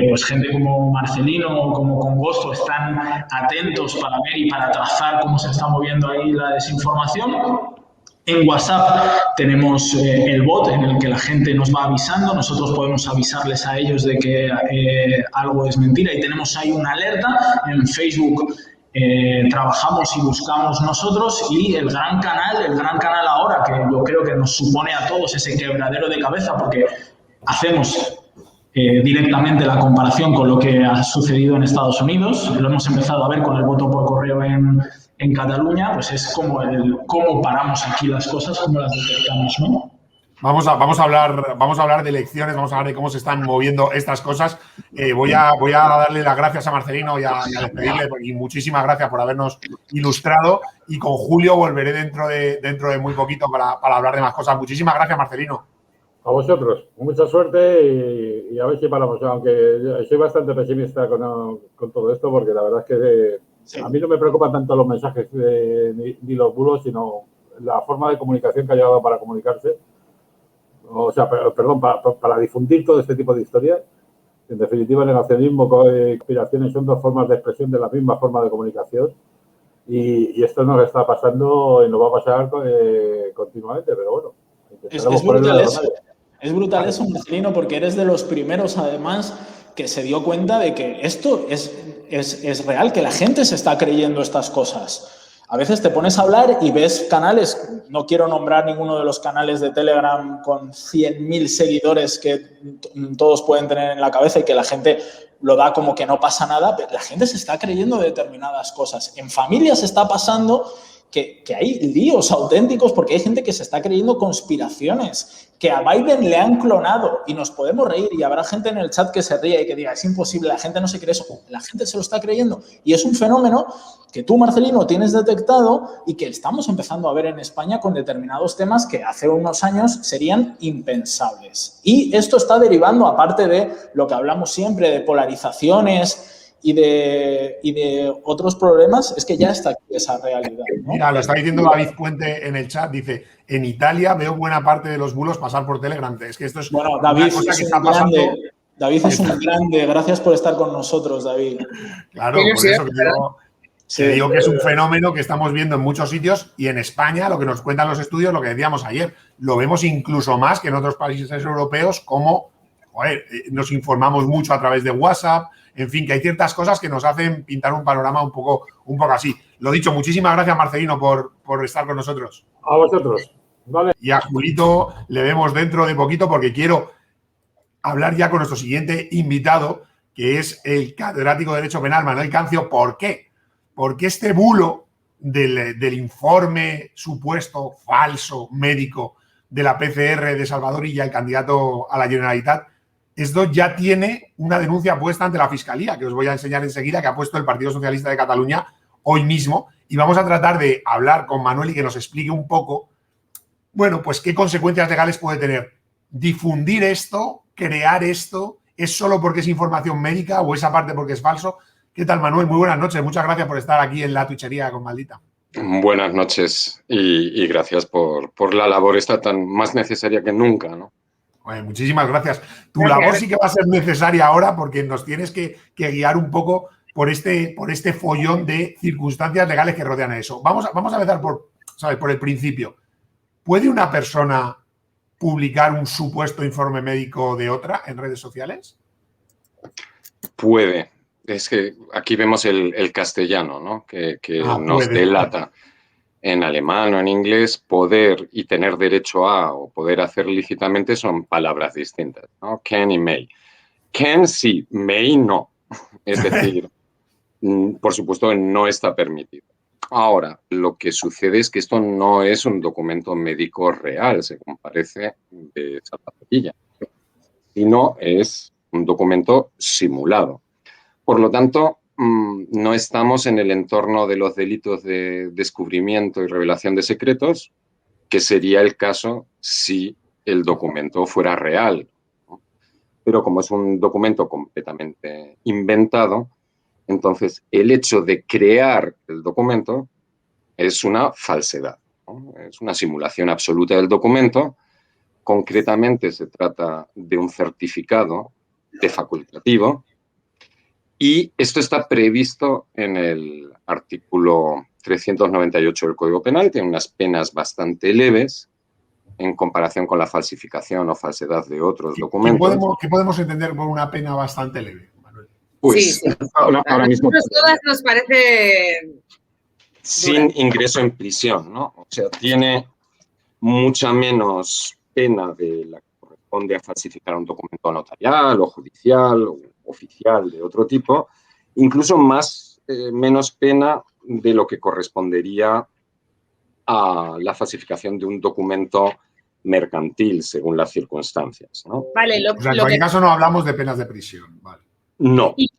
Pues gente como Marcelino o como Congosto están atentos para ver y para trazar cómo se está moviendo ahí la desinformación. En WhatsApp tenemos el bot en el que la gente nos va avisando, nosotros podemos avisarles a ellos de que algo es mentira y tenemos ahí una alerta. En Facebook trabajamos y buscamos nosotros, y el gran canal ahora, que yo creo que nos supone a todos ese quebradero de cabeza, porque hacemos directamente la comparación con lo que ha sucedido en Estados Unidos, lo hemos empezado a ver con el voto por correo en Cataluña, pues es como cómo paramos aquí las cosas, cómo las detectamos, ¿no? Vamos a hablar de elecciones, vamos a hablar de cómo se están moviendo estas cosas. Voy a darle las gracias a Marcelino y a despedirle, y muchísimas gracias por habernos ilustrado, y con Julio volveré dentro de muy poquito para hablar de más cosas. Muchísimas gracias, Marcelino. A vosotros, mucha suerte y a ver si paramos, aunque soy bastante pesimista con todo esto, porque la verdad es que a mí no me preocupan tanto los mensajes ni los bulos, sino la forma de comunicación que ha llevado para comunicarse, o sea, perdón, para difundir todo este tipo de historias. En definitiva, negacionismo, conspiraciones son dos formas de expresión de la misma forma de comunicación, y esto nos está pasando y nos va a pasar continuamente, pero bueno. Es brutal eso, Marcelino, porque eres de los primeros, además, que se dio cuenta de que esto es real, que la gente se está creyendo estas cosas. A veces te pones a hablar y ves canales, no quiero nombrar ninguno de los canales de Telegram con 100.000 seguidores que todos pueden tener en la cabeza y que la gente lo da como que no pasa nada, pero la gente se está creyendo determinadas cosas. En familias está pasando que hay líos auténticos porque hay gente que se está creyendo conspiraciones, que a Biden le han clonado, y nos podemos reír y habrá gente en el chat que se ría y que diga, es imposible, la gente no se cree eso. La gente se lo está creyendo y es un fenómeno que tú, Marcelino, tienes detectado y que estamos empezando a ver en España con determinados temas que hace unos años serían impensables. Y esto está derivando, aparte de lo que hablamos siempre, de polarizaciones y de otros problemas, es que ya está aquí esa realidad, ¿no? Mira, lo está diciendo David Puente en el chat, dice, en Italia veo buena parte de los bulos pasar por Telegram. Es que esto es bueno, David, una cosa que está pasando. David es un grande, gracias por estar con nosotros, David. Claro, por eso que digo que es un fenómeno que estamos viendo en muchos sitios, y en España, lo que nos cuentan los estudios, lo que decíamos ayer, lo vemos incluso más que en otros países europeos, como nos informamos mucho a través de WhatsApp. En fin, que hay ciertas cosas que nos hacen pintar un panorama un poco así. Lo dicho, muchísimas gracias, Marcelino, por estar con nosotros. A vosotros. Vale. Y a Julito le vemos dentro de poquito, porque quiero hablar ya con nuestro siguiente invitado, que es el catedrático de Derecho Penal, Manuel Cancio. ¿Por qué? Porque este bulo del informe supuesto falso médico de la PCR de Salvador Illa, el candidato a la Generalitat, esto ya tiene una denuncia puesta ante la Fiscalía, que os voy a enseñar enseguida, que ha puesto el Partido Socialista de Cataluña hoy mismo. Y vamos a tratar de hablar con Manuel y que nos explique un poco, bueno, pues qué consecuencias legales puede tener difundir esto, crear esto. ¿Es solo porque es información médica o esa parte porque es falso? ¿Qué tal, Manuel? Muy buenas noches. Muchas gracias por estar aquí en la Twitchería con Maldita. Buenas noches y gracias por la labor esta tan más necesaria que nunca, ¿no? Bueno, muchísimas gracias. Tu labor sí que va a ser necesaria ahora, porque nos tienes que guiar un poco por este follón de circunstancias legales que rodean a eso. Vamos a empezar por el principio. ¿Puede una persona publicar un supuesto informe médico de otra en redes sociales? Puede. Es que aquí vemos el castellano, ¿no? Que nos delata. En alemán o en inglés, poder y tener derecho a o poder hacer lícitamente son palabras distintas, ¿no? Can y may. Can sí, may no. Es decir, por supuesto que no está permitido. Ahora, lo que sucede es que esto no es un documento médico real, según parece de esa papelilla, sino es un documento simulado. Por lo tanto, no estamos en el entorno de los delitos de descubrimiento y revelación de secretos, que sería el caso si el documento fuera real, ¿no? Pero como es un documento completamente inventado, entonces el hecho de crear el documento es una falsedad, ¿no? Es una simulación absoluta del documento. Concretamente se trata de un certificado de facultativo y esto está previsto en el artículo 398 del Código Penal. Tiene unas penas bastante leves en comparación con la falsificación o falsedad de otros documentos. ¿Qué podemos entender por una pena bastante leve, Manuel? Pues sí. ahora mismo todas nos parece sin ingreso en prisión, ¿no? O sea, tiene mucha menos pena de la que corresponde a falsificar un documento notarial o judicial o oficial de otro tipo, incluso menos pena de lo que correspondería a la falsificación de un documento mercantil según las circunstancias, ¿no? Vale, O sea, en cualquier caso no hablamos de penas de prisión, vale. No. Y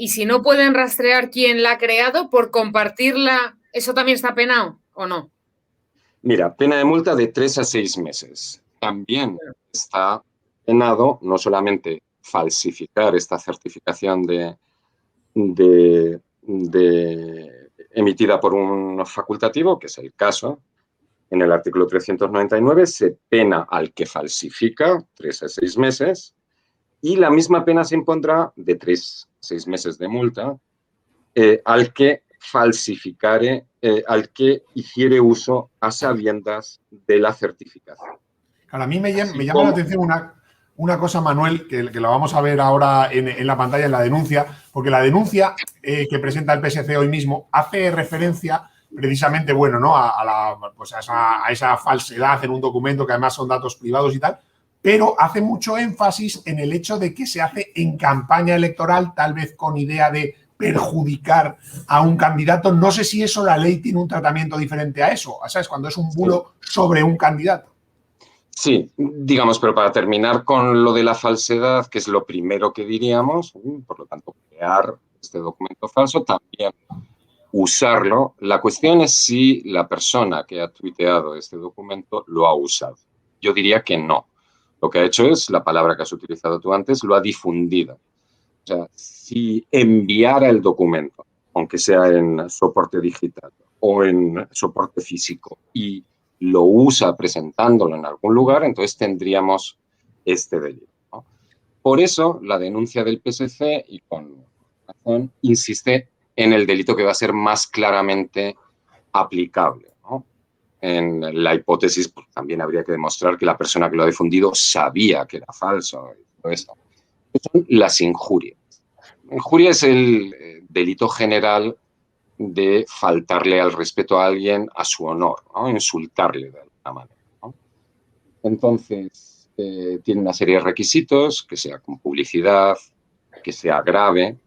si no pueden rastrear quién la ha creado por compartirla, ¿eso también está penado o no? Mira, pena de multa de 3 a 6 meses. También está penado no solamente falsificar esta certificación emitida por un facultativo, que es el caso. En el artículo 399 se pena al que falsifica 3 a 6 meses y la misma pena se impondrá de 3 a 6 meses de multa al que falsificare, al que hiciere uso a sabiendas de la certificación. Claro, a mí me llama la atención una cosa, Manuel, que la vamos a ver ahora en la pantalla, en la denuncia, porque la denuncia que presenta el PSC hoy mismo hace referencia precisamente, bueno, ¿no? a esa falsedad en un documento que además son datos privados y tal, pero hace mucho énfasis en el hecho de que se hace en campaña electoral, tal vez con idea de perjudicar a un candidato. No sé si eso la ley tiene un tratamiento diferente a eso, ¿sabes? Cuando es un bulo sobre un candidato. Sí, digamos, pero para terminar con lo de la falsedad, que es lo primero que diríamos, por lo tanto, crear este documento falso, también usarlo. La cuestión es si la persona que ha tuiteado este documento lo ha usado. Yo diría que no. Lo que ha hecho es, la palabra que has utilizado tú antes, lo ha difundido. O sea, si enviara el documento, aunque sea en soporte digital o en soporte físico, y lo usa presentándolo en algún lugar, entonces tendríamos este delito, ¿no? Por eso, la denuncia del PSC, y con razón, insiste en el delito que va a ser más claramente aplicable, ¿no? En la hipótesis, pues, también habría que demostrar que la persona que lo ha difundido sabía que era falso y todo esto. Son las injurias. Injuria es el delito general de faltarle al respeto a alguien, a su honor, ¿no? Insultarle de alguna manera, ¿no? Entonces, tiene una serie de requisitos, que sea con publicidad, que sea grave,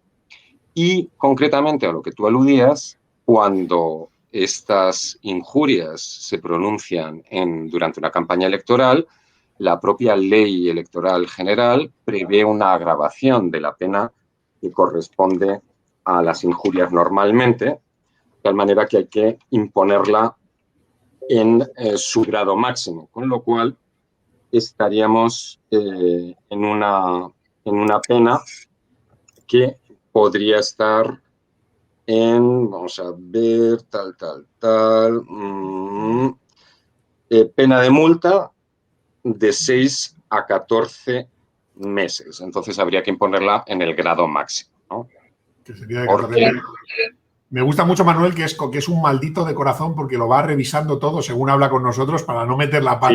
y concretamente a lo que tú aludías, cuando estas injurias se pronuncian durante una campaña electoral, la propia ley electoral general prevé una agravación de la pena que corresponde a las injurias normalmente, de tal manera que hay que imponerla en su grado máximo, con lo cual estaríamos en una pena que podría estar en, vamos a ver, pena de multa de 6 a 14 meses. Entonces habría que imponerla en el grado máximo, ¿no? Que sería de 14. Me gusta mucho, Manuel, que es un maldito de corazón porque lo va revisando todo según habla con nosotros para no meter la pata,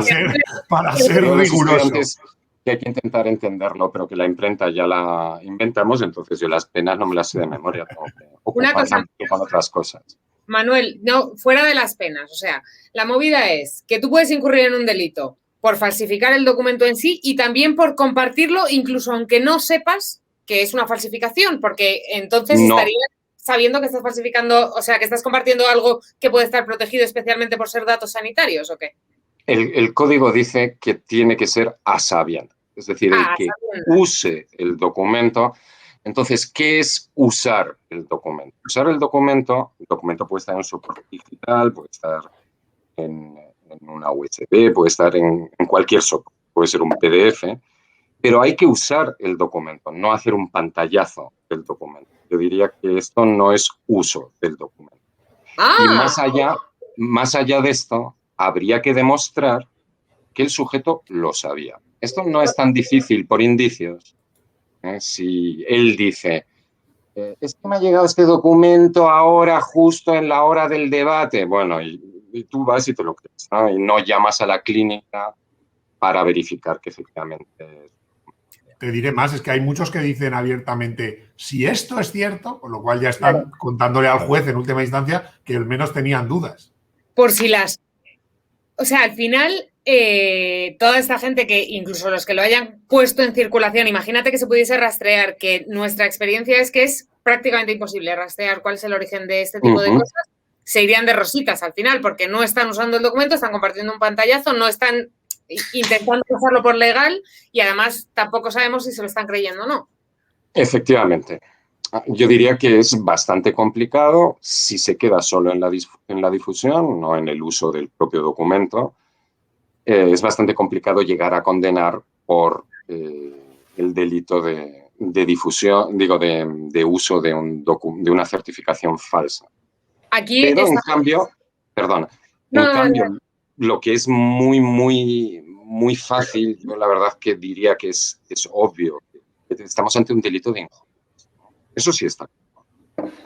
sí, para ser riguroso. Que hay que intentar entenderlo, pero que la imprenta ya la inventamos, entonces yo las penas no me las sé de memoria, tengo que ocuparme con otras cosas. Manuel, no, fuera de las penas, o sea, la movida es que tú puedes incurrir en un delito por falsificar el documento en sí y también por compartirlo, incluso aunque no sepas que es una falsificación, porque entonces sabiendo que estás falsificando, o sea, que estás compartiendo algo que puede estar protegido especialmente por ser datos sanitarios, ¿o qué? El código dice que tiene que ser a sabiendas, es decir, el que use el documento. Entonces, ¿qué es usar el documento? Usar el documento puede estar en un soporte digital, puede estar en una USB, puede estar en cualquier soporte, puede ser un PDF, pero hay que usar el documento, no hacer un pantallazo del documento. Yo diría que esto no es uso del documento. Y más allá de esto, habría que demostrar que el sujeto lo sabía. Esto no es tan difícil por indicios. Si él dice, es que me ha llegado este documento ahora, justo en la hora del debate, bueno, y tú vas y te lo crees, ¿no? Y no llamas a la clínica para verificar que efectivamente... Te diré más, es que hay muchos que dicen abiertamente, si esto es cierto, con lo cual ya están contándole al juez en última instancia que al menos tenían dudas. Por si las... O sea, al final, toda esta gente que, incluso los que lo hayan puesto en circulación, imagínate que se pudiese rastrear, que nuestra experiencia es que es prácticamente imposible rastrear cuál es el origen de este tipo de cosas, se irían de rositas al final, porque no están usando el documento, están compartiendo un pantallazo, no están intentando usarlo por legal y además tampoco sabemos si se lo están creyendo o no. Efectivamente. Yo diría que es bastante complicado si se queda solo en la difusión, no en el uso del propio documento. Es bastante complicado llegar a condenar por el delito de difusión, digo, de uso de una certificación falsa. Aquí pero en cambio, lo que es muy, muy, muy fácil, yo la verdad que diría que es obvio, estamos ante un delito de injurias. Eso sí está.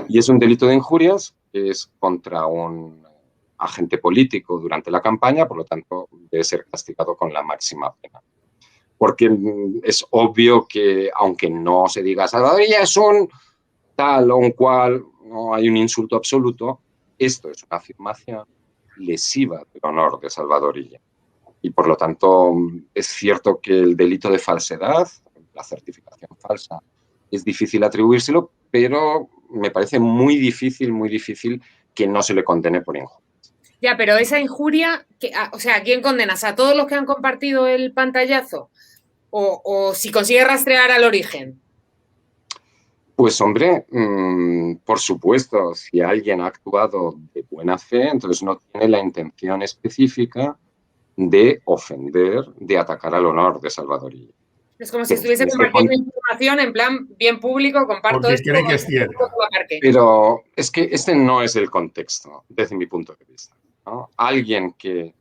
Y es un delito de injurias que es contra un agente político durante la campaña, por lo tanto, debe ser castigado con la máxima pena. Porque es obvio que, aunque no se diga Salvador Illa es un tal o un cual, no hay un insulto absoluto, esto es una afirmación lesiva del honor de Salvador Illa. Y, por lo tanto, es cierto que el delito de falsedad, la certificación falsa, es difícil atribuírselo, pero me parece muy difícil que no se le condene por injuria. Ya, pero esa injuria, o sea, ¿a quién condenas? ¿A todos los que han compartido el pantallazo? ¿O si consigue rastrear al origen? Pues, hombre, por supuesto, si alguien ha actuado de buena fe, entonces no tiene la intención específica de ofender, de atacar al honor de Salvador Illa. Es como si estuviese compartiendo información en plan bien público, comparto porque esto. Cree que es cierto. Pero es que este no es el contexto, desde mi punto de vista, ¿no? Alguien que,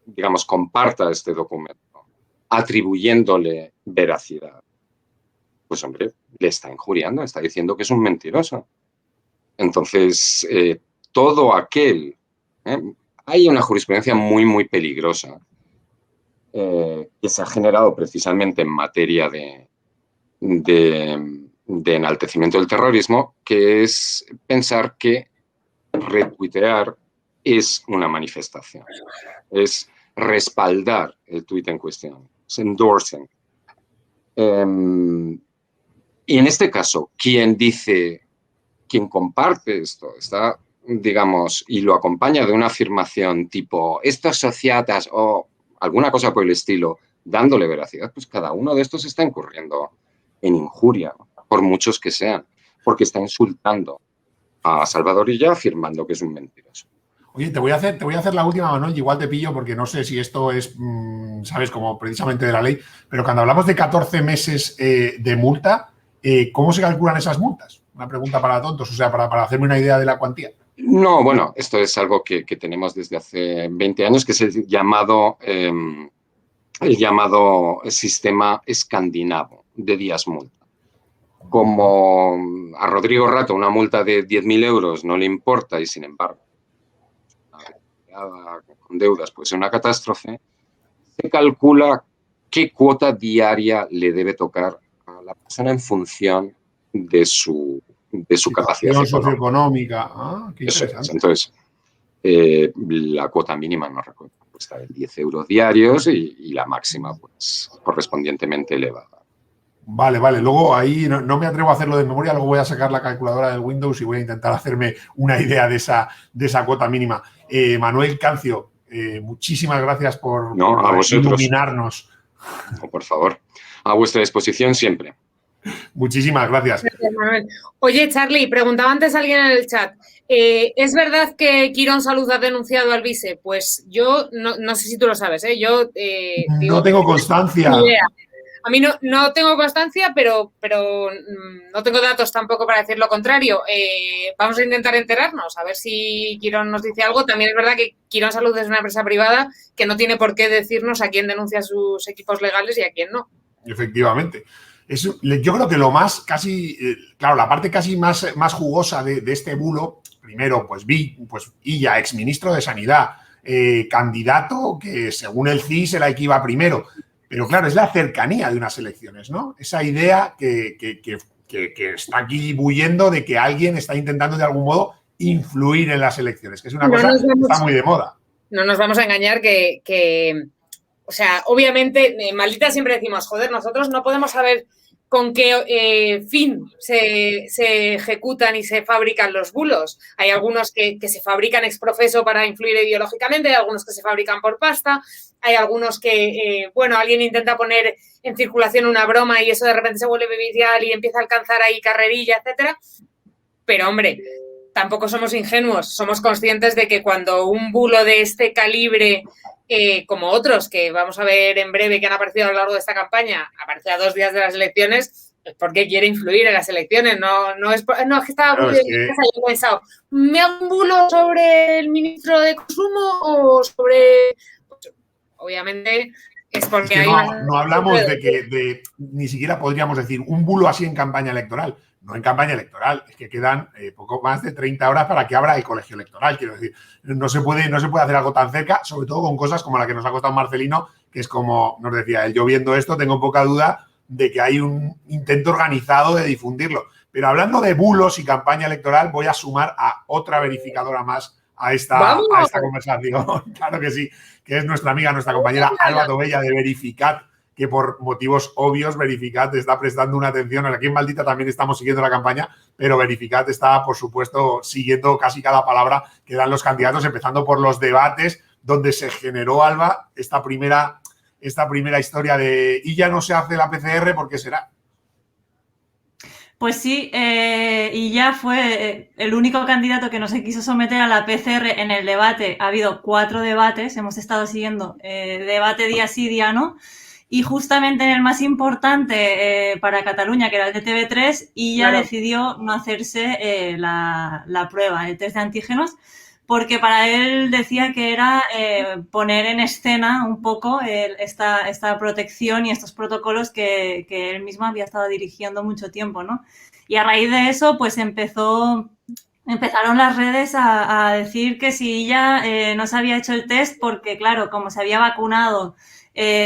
digamos, comparta este documento atribuyéndole veracidad, pues, hombre, le está injuriando, está diciendo que es un mentiroso. Entonces, todo aquel... hay una jurisprudencia muy, muy peligrosa que se ha generado precisamente en materia de enaltecimiento del terrorismo, que es pensar que retuitear es una manifestación, es respaldar el tuit en cuestión, es endorsing. Y en este caso, quien comparte esto, está, digamos, y lo acompaña de una afirmación tipo estos sociatas o alguna cosa por el estilo, dándole veracidad, pues cada uno de estos está incurriendo en injuria, por muchos que sean, porque está insultando a Salvador Illa afirmando que es un mentiroso. Oye, te voy a hacer la última, Manuel, y igual te pillo porque no sé si esto es, sabes, como precisamente de la ley, pero cuando hablamos de 14 meses de multa, ¿cómo se calculan esas multas? Una pregunta para tontos, o sea, para hacerme una idea de la cuantía. No, bueno, esto es algo que tenemos desde hace 20 años, que es el llamado sistema escandinavo de días multa. Como a Rodrigo Rato una multa de 10.000 euros no le importa y, sin embargo, con deudas puede ser una catástrofe, se calcula qué cuota diaria le debe tocar a la persona en función de su capacidad socioeconómica. Qué interesante. Entonces, la cuota mínima, no recuerdo, cuesta 10 euros diarios y la máxima, pues, correspondientemente elevada. Vale. Luego ahí no me atrevo a hacerlo de memoria, luego voy a sacar la calculadora del Windows y voy a intentar hacerme una idea de esa cuota mínima. Manuel Cancio, muchísimas gracias por iluminarnos. No, por favor, a vuestra disposición siempre. Muchísimas gracias. Gracias, Manuel. Oye, Charlie, preguntaba antes alguien en el chat, ¿es verdad que Quirón Salud ha denunciado al vice? Pues yo no sé si tú lo sabes, ¿eh? Yo no tengo constancia. Ni idea. A mí no tengo constancia, pero no tengo datos tampoco para decir lo contrario. Vamos a intentar enterarnos, a ver si Quirón nos dice algo. También es verdad que Quirón Salud es una empresa privada que no tiene por qué decirnos a quién denuncia sus equipos legales y a quién no. Efectivamente. Yo creo que lo más casi, claro, la parte casi más jugosa de este bulo, primero, pues Illa, exministro de Sanidad, candidato que según el CIS era el que iba primero. Pero claro, es la cercanía de unas elecciones, ¿no? Esa idea que está aquí bulliendo de que alguien está intentando de algún modo influir en las elecciones, que es una cosa que está muy de moda. No nos vamos a engañar o sea, obviamente, maldita siempre decimos, joder, nosotros no podemos saber con qué fin se ejecutan y se fabrican los bulos. Hay algunos que se fabrican ex profeso para influir ideológicamente, hay algunos que se fabrican por pasta, hay algunos que, alguien intenta poner en circulación una broma y eso de repente se vuelve viral y empieza a alcanzar ahí carrerilla, etcétera. Pero, hombre, tampoco somos ingenuos, somos conscientes de que cuando un bulo de este calibre, como otros que vamos a ver en breve que han aparecido a lo largo de esta campaña, aparece a 2 días de las elecciones, es porque quiere influir en las elecciones, no es que estaba muy bien, yo he pensado, ¿me hago un bulo sobre el ministro de Consumo o sobre...? Pues, obviamente es porque hay no hablamos de ni siquiera podríamos decir un bulo así en campaña electoral. No en campaña electoral, es que quedan poco más de 30 horas para que abra el colegio electoral. Quiero decir, no se puede hacer algo tan cerca, sobre todo con cosas como la que nos ha costado Marcelino, que es como nos decía él, yo viendo esto tengo poca duda de que hay un intento organizado de difundirlo. Pero hablando de bulos y campaña electoral, voy a sumar a otra verificadora más a esta conversación. Claro que sí, que es nuestra amiga, nuestra compañera Alba Tobella de Verificat, que por motivos obvios Verificat está prestando una atención. Aquí en Maldita también estamos siguiendo la campaña, pero Verificat está, por supuesto, siguiendo casi cada palabra que dan los candidatos, empezando por los debates donde se generó, Alba, esta primera historia de y ya no se hace la PCR, ¿por qué será? Pues sí, y ya fue el único candidato que no se quiso someter a la PCR en el debate. Ha habido 4 debates, hemos estado siguiendo debate día sí, día no. Y justamente en el más importante para Cataluña, que era el de TV3, y ya decidió no hacerse la prueba, el test de antígenos, porque para él decía que era poner en escena un poco esta protección y estos protocolos que él mismo había estado dirigiendo mucho tiempo, ¿no? Y a raíz de eso, pues empezaron las redes a decir que si ella no se había hecho el test, porque claro, como se había vacunado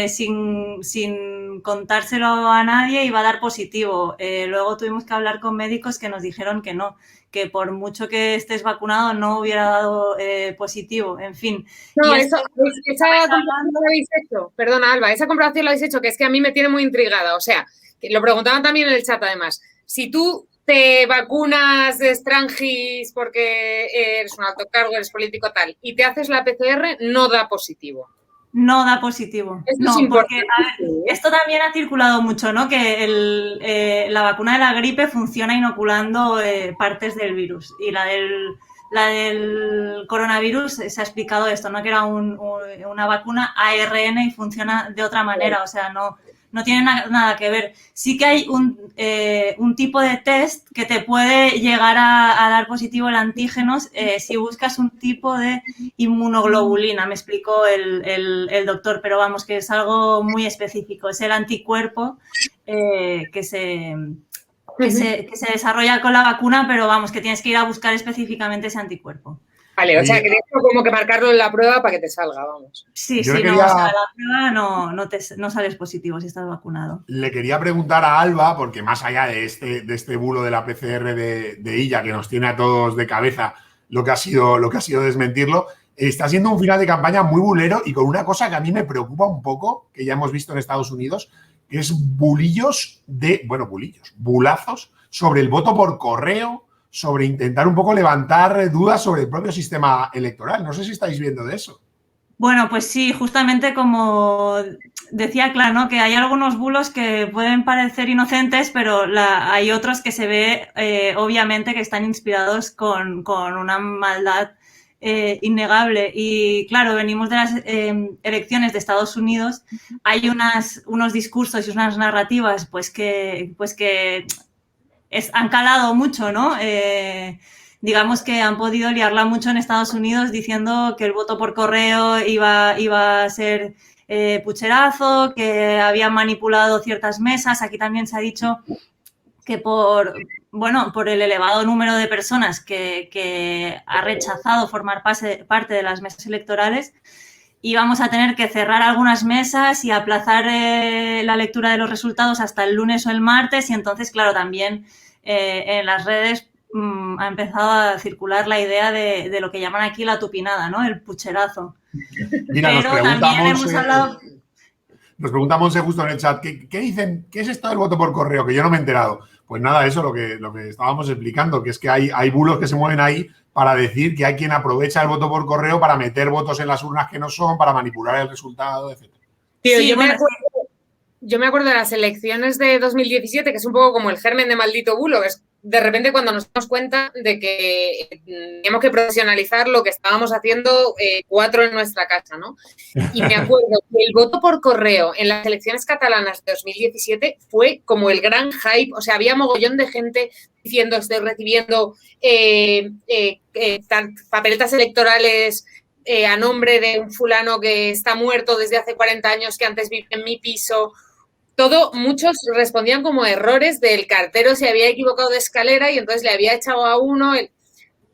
sin contárselo a nadie, iba a dar positivo. Luego tuvimos que hablar con médicos que nos dijeron que no, que por mucho que estés vacunado no hubiera dado positivo, en fin. No, esa comprobación lo habéis hecho, perdona Alba, esa comprobación lo habéis hecho, que es que a mí me tiene muy intrigada, o sea, que lo preguntaban también en el chat además, si tú te vacunas de Strangis porque eres un alto cargo, eres político tal, y te haces la PCR, no da positivo. No da positivo. No, porque esto también ha circulado mucho, ¿no? Que la vacuna de la gripe funciona inoculando partes del virus. Y la del coronavirus se ha explicado esto, ¿no? Que era una vacuna ARN y funciona de otra manera. O sea, no tiene nada que ver. Sí que hay un tipo de test que te puede llegar a dar positivo el antígeno si buscas un tipo de inmunoglobulina, me explicó el doctor, pero vamos, que es algo muy específico. Es el anticuerpo que se desarrolla con la vacuna, pero vamos, que tienes que ir a buscar específicamente ese anticuerpo. Vale, o sea, que como que marcarlo en la prueba para que te salga, vamos. Sí, no, o sea, la prueba no sales positivo si estás vacunado. Le quería preguntar a Alba, porque más allá de este bulo de la PCR de Illa, que nos tiene a todos de cabeza lo que ha sido desmentirlo, está siendo un final de campaña muy bulero y con una cosa que a mí me preocupa un poco, que ya hemos visto en Estados Unidos, que es bulazos sobre el voto por correo, sobre intentar un poco levantar dudas sobre el propio sistema electoral. No sé si estáis viendo de eso. Bueno, pues sí, justamente como decía Clara, ¿no? Que hay algunos bulos que pueden parecer inocentes, pero hay otros que se ve obviamente que están inspirados con una maldad innegable. Y claro, venimos de las elecciones de Estados Unidos, hay unos discursos y unas narrativas pues que han calado mucho, ¿no? Digamos que han podido liarla mucho en Estados Unidos diciendo que el voto por correo iba a ser pucherazo, que habían manipulado ciertas mesas. Aquí también se ha dicho que por el elevado número de personas que ha rechazado formar parte de las mesas electorales, íbamos a tener que cerrar algunas mesas y aplazar la lectura de los resultados hasta el lunes o el martes. Y entonces, claro, también en las redes ha empezado a circular la idea de lo que llaman aquí la tupinada, ¿no? El pucherazo. Mira, pero también hemos hablado... Nos pregunta Monse justo en el chat, ¿qué dicen? ¿Qué es esto del voto por correo? Que yo no me he enterado. Pues nada, eso lo que estábamos explicando, que es que hay bulos que se mueven ahí para decir que hay quien aprovecha el voto por correo para meter votos en las urnas que no son, para manipular el resultado, etc. Tío, sí, yo me acuerdo de las elecciones de 2017, que es un poco como el germen de maldito bulo, que es de repente cuando nos damos cuenta de que teníamos que profesionalizar lo que estábamos haciendo 4 en nuestra casa, ¿no? Y me acuerdo que el voto por correo en las elecciones catalanas de 2017 fue como el gran hype, o sea, había mogollón de gente diciendo, estoy recibiendo papeletas electorales a nombre de un fulano que está muerto desde hace 40 años, que antes vivía en mi piso. Muchos respondían como errores del cartero, se había equivocado de escalera y entonces le había echado a uno.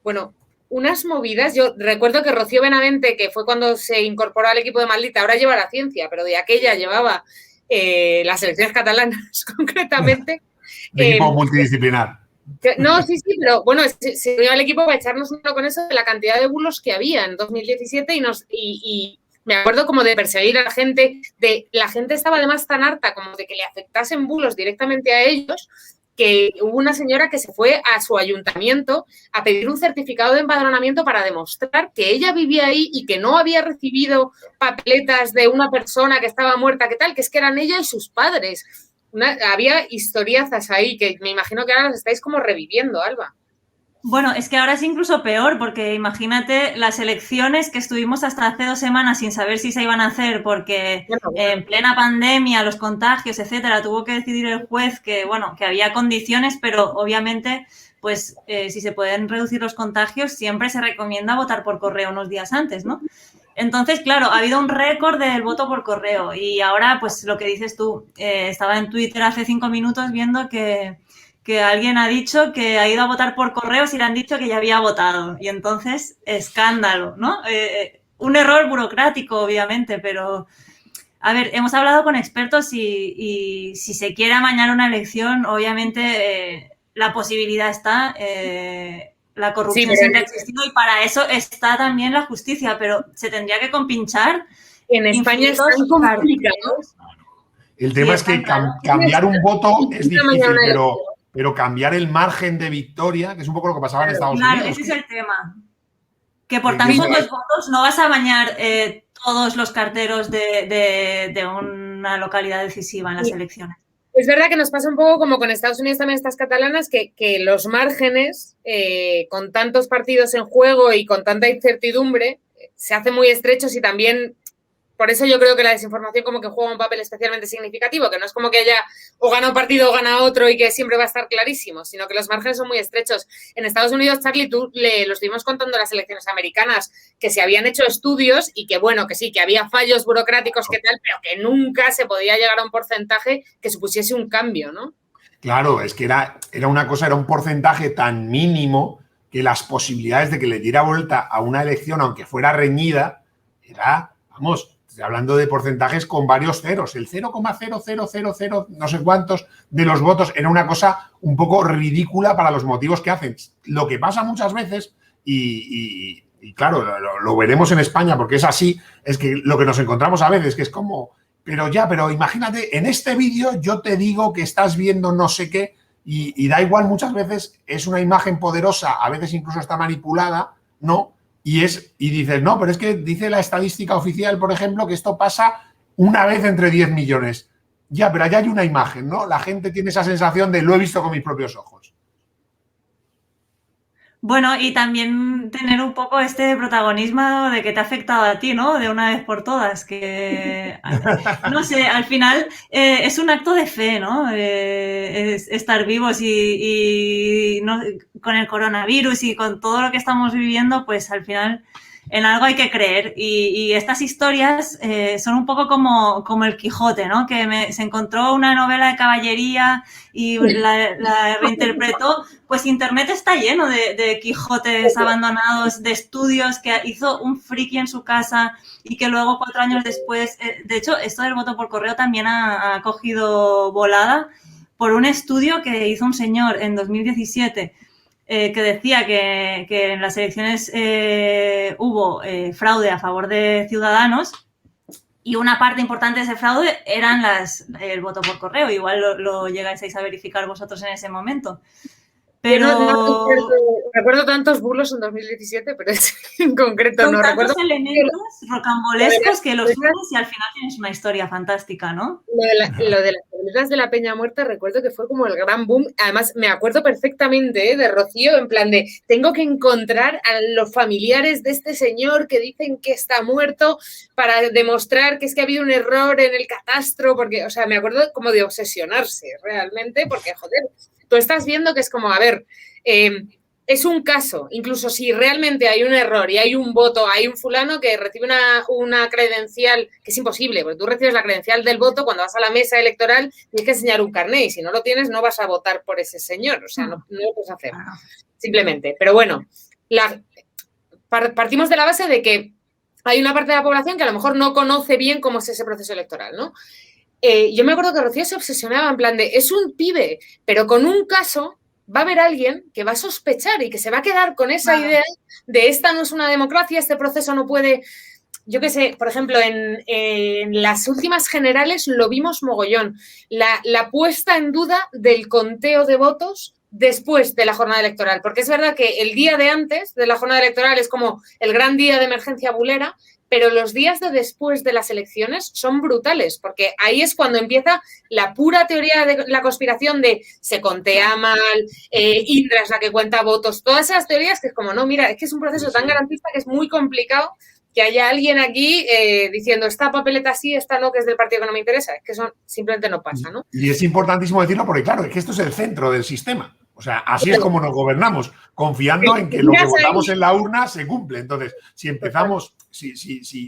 Bueno, unas movidas. Yo recuerdo que Rocío Benavente, que fue cuando se incorporó al equipo de Maldita, ahora lleva la ciencia, pero de aquella llevaba las elecciones catalanas concretamente. Equipo multidisciplinar. No, sí, pero bueno, se unió al equipo para echarnos uno con eso de la cantidad de bulos que había en 2017 y me acuerdo como de perseguir a la gente, la gente estaba además tan harta como de que le afectasen bulos directamente a ellos, que hubo una señora que se fue a su ayuntamiento a pedir un certificado de empadronamiento para demostrar que ella vivía ahí y que no había recibido papeletas de una persona que estaba muerta, que tal, que es que eran ella y sus padres. Había historiazas ahí que me imagino que ahora las estáis como reviviendo, Alba. Bueno, es que ahora es incluso peor, porque imagínate las elecciones que estuvimos hasta hace 2 semanas sin saber si se iban a hacer, porque en plena pandemia, los contagios, etcétera, tuvo que decidir el juez que había condiciones, pero obviamente, pues si se pueden reducir los contagios, siempre se recomienda votar por correo unos días antes, ¿no? Entonces, claro, ha habido un récord del voto por correo y ahora, pues lo que dices tú, estaba en Twitter hace 5 minutos viendo que alguien ha dicho que ha ido a votar por correo si le han dicho que ya había votado. Y entonces, escándalo, ¿no? Un error burocrático, obviamente, pero... A ver, hemos hablado con expertos y si se quiere amañar una elección, obviamente la posibilidad está, la corrupción siempre ha existido y para eso está también la justicia, pero se tendría que compinchar. En España es tan complicado. El tema es que cambiar un voto es difícil, pero cambiar el margen de victoria, que es un poco lo que pasaba en Estados Unidos. Claro, ese es el tema. Que por tan pocos votos no vas a bañar todos los carteros de una localidad decisiva en las elecciones. Es verdad que nos pasa un poco como con Estados Unidos también estas catalanas, que los márgenes, con tantos partidos en juego y con tanta incertidumbre, se hacen muy estrechos y también... Por eso yo creo que la desinformación como que juega un papel especialmente significativo, que no es como que haya o gana un partido o gana otro y que siempre va a estar clarísimo, sino que los márgenes son muy estrechos. En Estados Unidos, Charlie, tú lo estuvimos contando en las elecciones americanas, que se habían hecho estudios y que, bueno, que sí, que había fallos burocráticos que tal, pero que nunca se podía llegar a un porcentaje que supusiese un cambio, ¿no? Claro, es que era un porcentaje tan mínimo que las posibilidades de que le diera vuelta a una elección, aunque fuera reñida, era, vamos... Estoy hablando de porcentajes con varios ceros. El 0,0000 no sé cuántos de los votos era una cosa un poco ridícula para los motivos que hacen. Lo que pasa muchas veces, y claro, lo veremos en España porque es así, es que lo que nos encontramos a veces, que es como pero imagínate, en este vídeo yo te digo que estás viendo no sé qué y da igual, muchas veces es una imagen poderosa, a veces incluso está manipulada, ¿no? Y dices, no, pero es que dice la estadística oficial, por ejemplo, que esto pasa una vez entre 10 millones. Ya, pero allá hay una imagen, ¿no? La gente tiene esa sensación de lo he visto con mis propios ojos. Bueno, y también tener un poco este protagonismo de que te ha afectado a ti, ¿no? De una vez por todas, que, no sé, al final es un acto de fe, ¿no? Es estar vivos y no, con el coronavirus y con todo lo que estamos viviendo, pues al final en algo hay que creer. Y estas historias son un poco como el Quijote, ¿no? Que se encontró una novela de caballería y la reinterpretó. Pues Internet está lleno de Quijotes abandonados, de estudios que hizo un friki en su casa y que luego 4 años después... de hecho, esto del voto por correo también ha cogido volada por un estudio que hizo un señor en 2017 que decía que en las elecciones hubo fraude a favor de Ciudadanos y una parte importante de ese fraude eran el voto por correo. Igual lo llegáis a verificar vosotros en ese momento. Pero no recuerdo tantos bulos en 2017, pero en concreto no recuerdo. Son elementos rocambolescos que los unes y al final tienes una historia fantástica, ¿no? Lo de las tabletas de la Peña Muerta recuerdo que fue como el gran boom. Además, me acuerdo perfectamente de Rocío, en plan de tengo que encontrar a los familiares de este señor que dicen que está muerto para demostrar que es que ha habido un error en el catastro, porque, o sea, me acuerdo como de obsesionarse realmente, porque, joder, tú estás viendo que es como, a ver, es un caso, incluso si realmente hay un error y hay un voto, hay un fulano que recibe una credencial, que es imposible, porque tú recibes la credencial del voto cuando vas a la mesa electoral, tienes que enseñar un carné y si no lo tienes no vas a votar por ese señor, o sea, no lo puedes hacer, simplemente. Pero bueno, partimos de la base de que hay una parte de la población que a lo mejor no conoce bien cómo es ese proceso electoral, ¿no? Yo me acuerdo que Rocío se obsesionaba en plan de, es un pibe, pero con un caso va a haber alguien que va a sospechar y que se va a quedar con esa idea de esta no es una democracia, este proceso no puede... Yo qué sé, por ejemplo, en las últimas generales lo vimos mogollón. La puesta en duda del conteo de votos después de la jornada electoral, porque es verdad que el día de antes de la jornada electoral es como el gran día de emergencia bulera, pero los días de después de las elecciones son brutales, porque ahí es cuando empieza la pura teoría de la conspiración de se contea mal, Indra es la que cuenta votos, todas esas teorías que es como, no, mira, es que es un proceso tan garantista que es muy complicado que haya alguien aquí diciendo esta papeleta sí, esta no, que es del partido que no me interesa, es que eso simplemente no pasa, ¿no? Y es importantísimo decirlo porque, claro, es que esto es el centro del sistema. O sea, así es como nos gobernamos, confiando en que lo que votamos en la urna se cumple. Entonces, si empezamos, si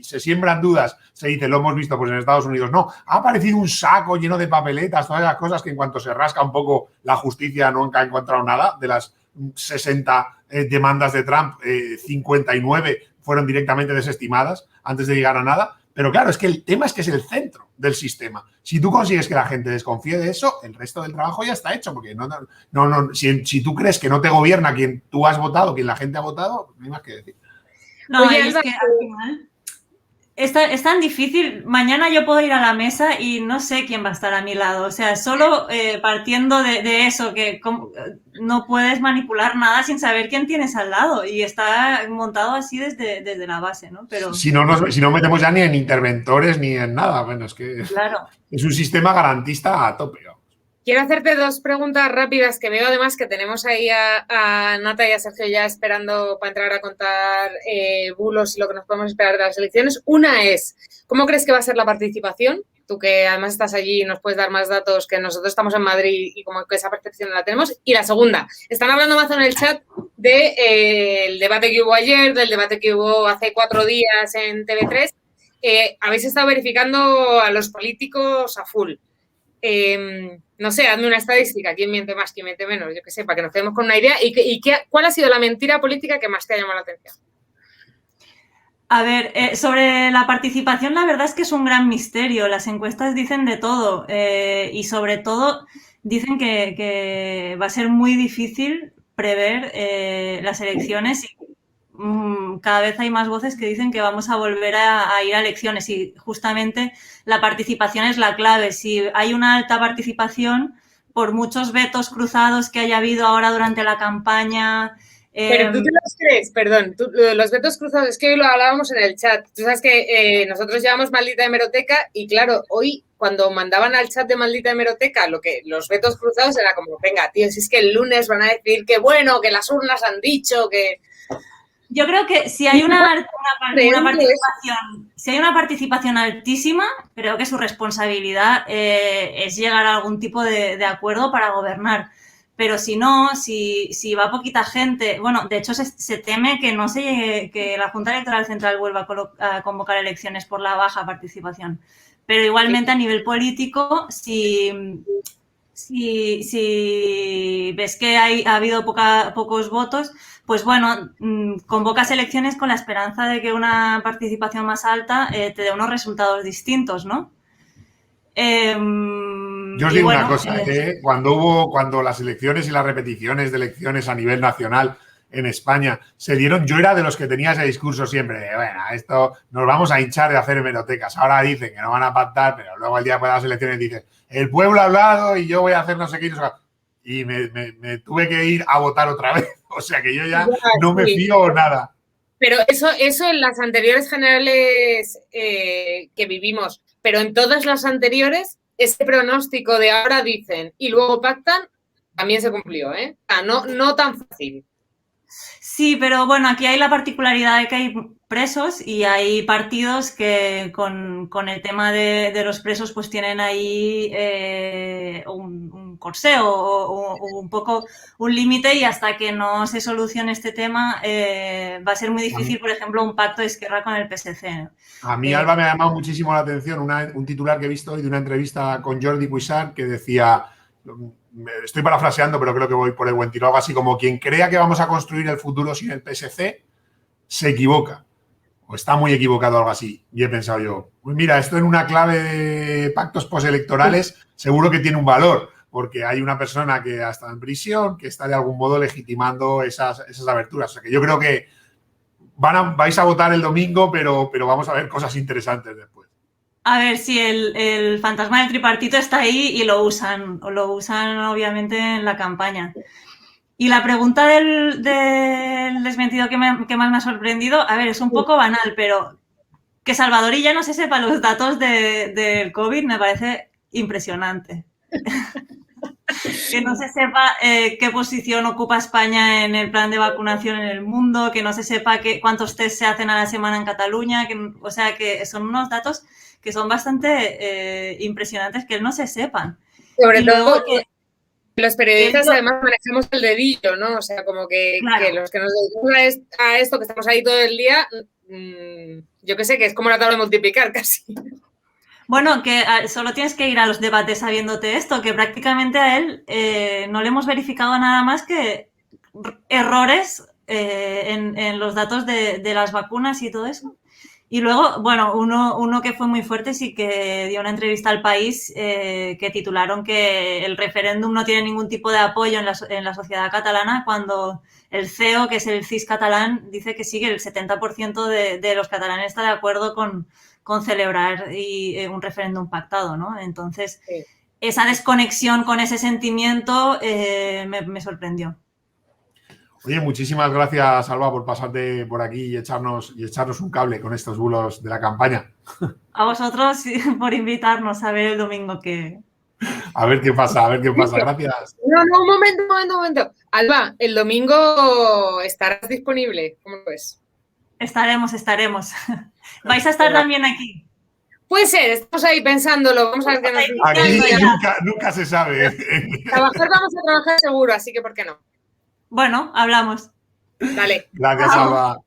se siembran dudas, se dice, lo hemos visto pues en Estados Unidos, no, ha aparecido un saco lleno de papeletas, todas las cosas que en cuanto se rasca un poco la justicia nunca ha encontrado nada. De las 60 demandas de Trump, 59 fueron directamente desestimadas antes de llegar a nada. Pero claro, es que el tema es que es el centro del sistema. Si tú consigues que la gente desconfíe de eso, el resto del trabajo ya está hecho. Porque si tú crees que no te gobierna quien tú has votado, quien la gente ha votado, no hay más que decir. No, oye, es que al final es tan difícil. Mañana yo puedo ir a la mesa y no sé quién va a estar a mi lado. O sea, solo partiendo de eso, que no puedes manipular nada sin saber quién tienes al lado. Y está montado así desde la base, ¿no? Pero si no metemos ya ni en interventores ni en nada. Bueno, es que claro, es un sistema garantista a tope. Quiero hacerte 2 preguntas rápidas que veo además que tenemos ahí a Nata y a Sergio ya esperando para entrar a contar bulos y lo que nos podemos esperar de las elecciones. Una es, ¿cómo crees que va a ser la participación? Tú que además estás allí y nos puedes dar más datos que nosotros estamos en Madrid y como que esa percepción la tenemos. Y la segunda, están hablando más en el chat del debate que hubo ayer, del debate que hubo hace 4 días en TV3. Habéis estado verificando a los políticos a full. No sé, hazme una estadística, quién miente más, quién miente menos, yo qué sé, para que nos quedemos con una idea. ¿Cuál ha sido la mentira política que más te ha llamado la atención? A ver, sobre la participación, la verdad es que es un gran misterio. Las encuestas dicen de todo y sobre todo dicen que va a ser muy difícil prever las elecciones y cada vez hay más voces que dicen que vamos a volver a ir a elecciones y justamente la participación es la clave. Si hay una alta participación, por muchos vetos cruzados que haya habido ahora durante la campaña... Pero tú te los crees, perdón, los vetos cruzados, es que hoy lo hablábamos en el chat. Tú sabes que nosotros llevamos Maldita Hemeroteca y claro, hoy cuando mandaban al chat de Maldita Hemeroteca los vetos cruzados era como, venga, tío, si es que el lunes van a decir que bueno, que las urnas han dicho, que... Yo creo que si hay una participación altísima, creo que su responsabilidad es llegar a algún tipo de acuerdo para gobernar. Pero si no, si va poquita gente, bueno, de hecho se teme que no se llegue, que la Junta Electoral Central vuelva a convocar elecciones por la baja participación. Pero igualmente a nivel político, si ves que ha habido pocos votos, pues bueno, convocas elecciones con la esperanza de que una participación más alta te dé unos resultados distintos, ¿no? Yo os digo una cosa, cuando las elecciones y las repeticiones de elecciones a nivel nacional en España se dieron, yo era de los que tenía ese discurso siempre de, bueno, esto nos vamos a hinchar de hacer hemerotecas. Ahora dicen que no van a pactar, pero luego el día después de las elecciones dicen, el pueblo ha hablado y yo voy a hacer no sé qué. Y me tuve que ir a votar otra vez. O sea que yo ya no me fío nada. Pero eso en las anteriores generales que vivimos, pero en todas las anteriores, ese pronóstico de ahora dicen y luego pactan, también se cumplió, ¿eh? O sea, no tan fácil. Sí, pero bueno, aquí hay la particularidad de que hay presos y hay partidos que con el tema de los presos pues tienen ahí un corsé o un poco un límite, y hasta que no se solucione este tema va a ser muy difícil, por ejemplo, un pacto de Esquerra con el PSC, ¿no? A mí, Alba, me ha llamado muchísimo la atención un titular que he visto hoy de una entrevista con Jordi Cuixart que decía, estoy parafraseando, pero creo que voy por el buen tiro, algo así como: quien crea que vamos a construir el futuro sin el PSC se equivoca o está muy equivocado, algo así. Y he pensado yo, pues mira, esto en una clave de pactos postelectorales seguro que tiene un valor, porque hay una persona que ha estado en prisión, que está de algún modo legitimando esas aberturas. O sea que yo creo que vais a votar el domingo, pero vamos a ver cosas interesantes después. A ver si el fantasma del tripartito está ahí y lo usan obviamente en la campaña. Y la pregunta del desmentido que más me ha sorprendido, a ver, es un poco banal, pero que Salvador ya no se sepa los datos del COVID me parece impresionante. Que no se sepa qué posición ocupa España en el plan de vacunación en el mundo, que no se sepa cuántos test se hacen a la semana en Cataluña, o sea, que son unos datos que son bastante impresionantes que no se sepan. Sobre todo que los periodistas además manejamos el dedillo, ¿no? O sea, como que los que nos dedicamos a esto, que estamos ahí todo el día, yo qué sé, que es como la tabla de multiplicar casi. Bueno, que solo tienes que ir a los debates sabiéndote esto, que prácticamente a él no le hemos verificado nada más que errores en los datos de las vacunas y todo eso. Y luego, bueno, uno que fue muy fuerte sí que dio una entrevista al País que titularon que el referéndum no tiene ningún tipo de apoyo en la sociedad catalana, cuando el CEO, que es el CIS catalán, dice que sí, que el 70% de los catalanes está de acuerdo con celebrar un referéndum pactado, ¿no? Entonces, esa desconexión con ese sentimiento me sorprendió. Oye, muchísimas gracias, Alba, por pasarte por aquí y echarnos un cable con estos bulos de la campaña. A vosotros por invitarnos a ver el domingo que... A ver qué pasa. Gracias. No, un momento. Alba, el domingo estarás disponible. ¿Cómo lo ves? Estaremos. ¿Vais a estar también aquí? Puede ser, estamos ahí pensándolo. Vamos a ver qué nos dice. Aquí nunca se sabe. Trabajar vamos a trabajar seguro, así que ¿por qué no? Bueno, hablamos. Dale. Gracias, Alba.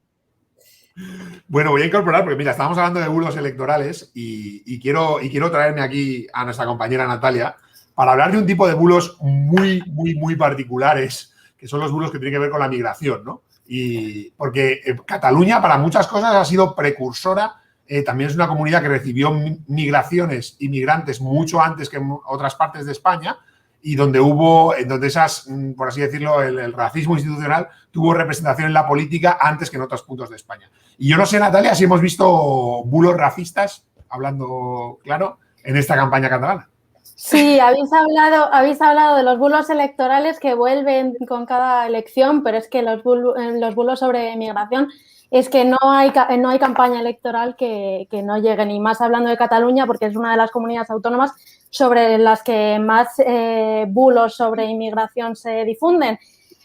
Bueno, voy a incorporar, porque mira, estábamos hablando de bulos electorales y quiero traerme aquí a nuestra compañera Natalia para hablar de un tipo de bulos muy, muy, muy particulares, que son los bulos que tienen que ver con la migración, ¿no? Y porque Cataluña, para muchas cosas, ha sido precursora. También es una comunidad que recibió migraciones, inmigrantes mucho antes que en otras partes de España. y donde esas, por así decirlo, el racismo institucional tuvo representación en la política antes que en otros puntos de España. Y yo no sé, Natalia, si hemos visto bulos racistas, hablando claro, en esta campaña catalana. Sí, habéis hablado de los bulos electorales que vuelven con cada elección, pero es que los bulos sobre migración es que no hay campaña electoral que no llegue, ni más hablando de Cataluña, porque es una de las comunidades autónomas sobre las que más bulos sobre inmigración se difunden.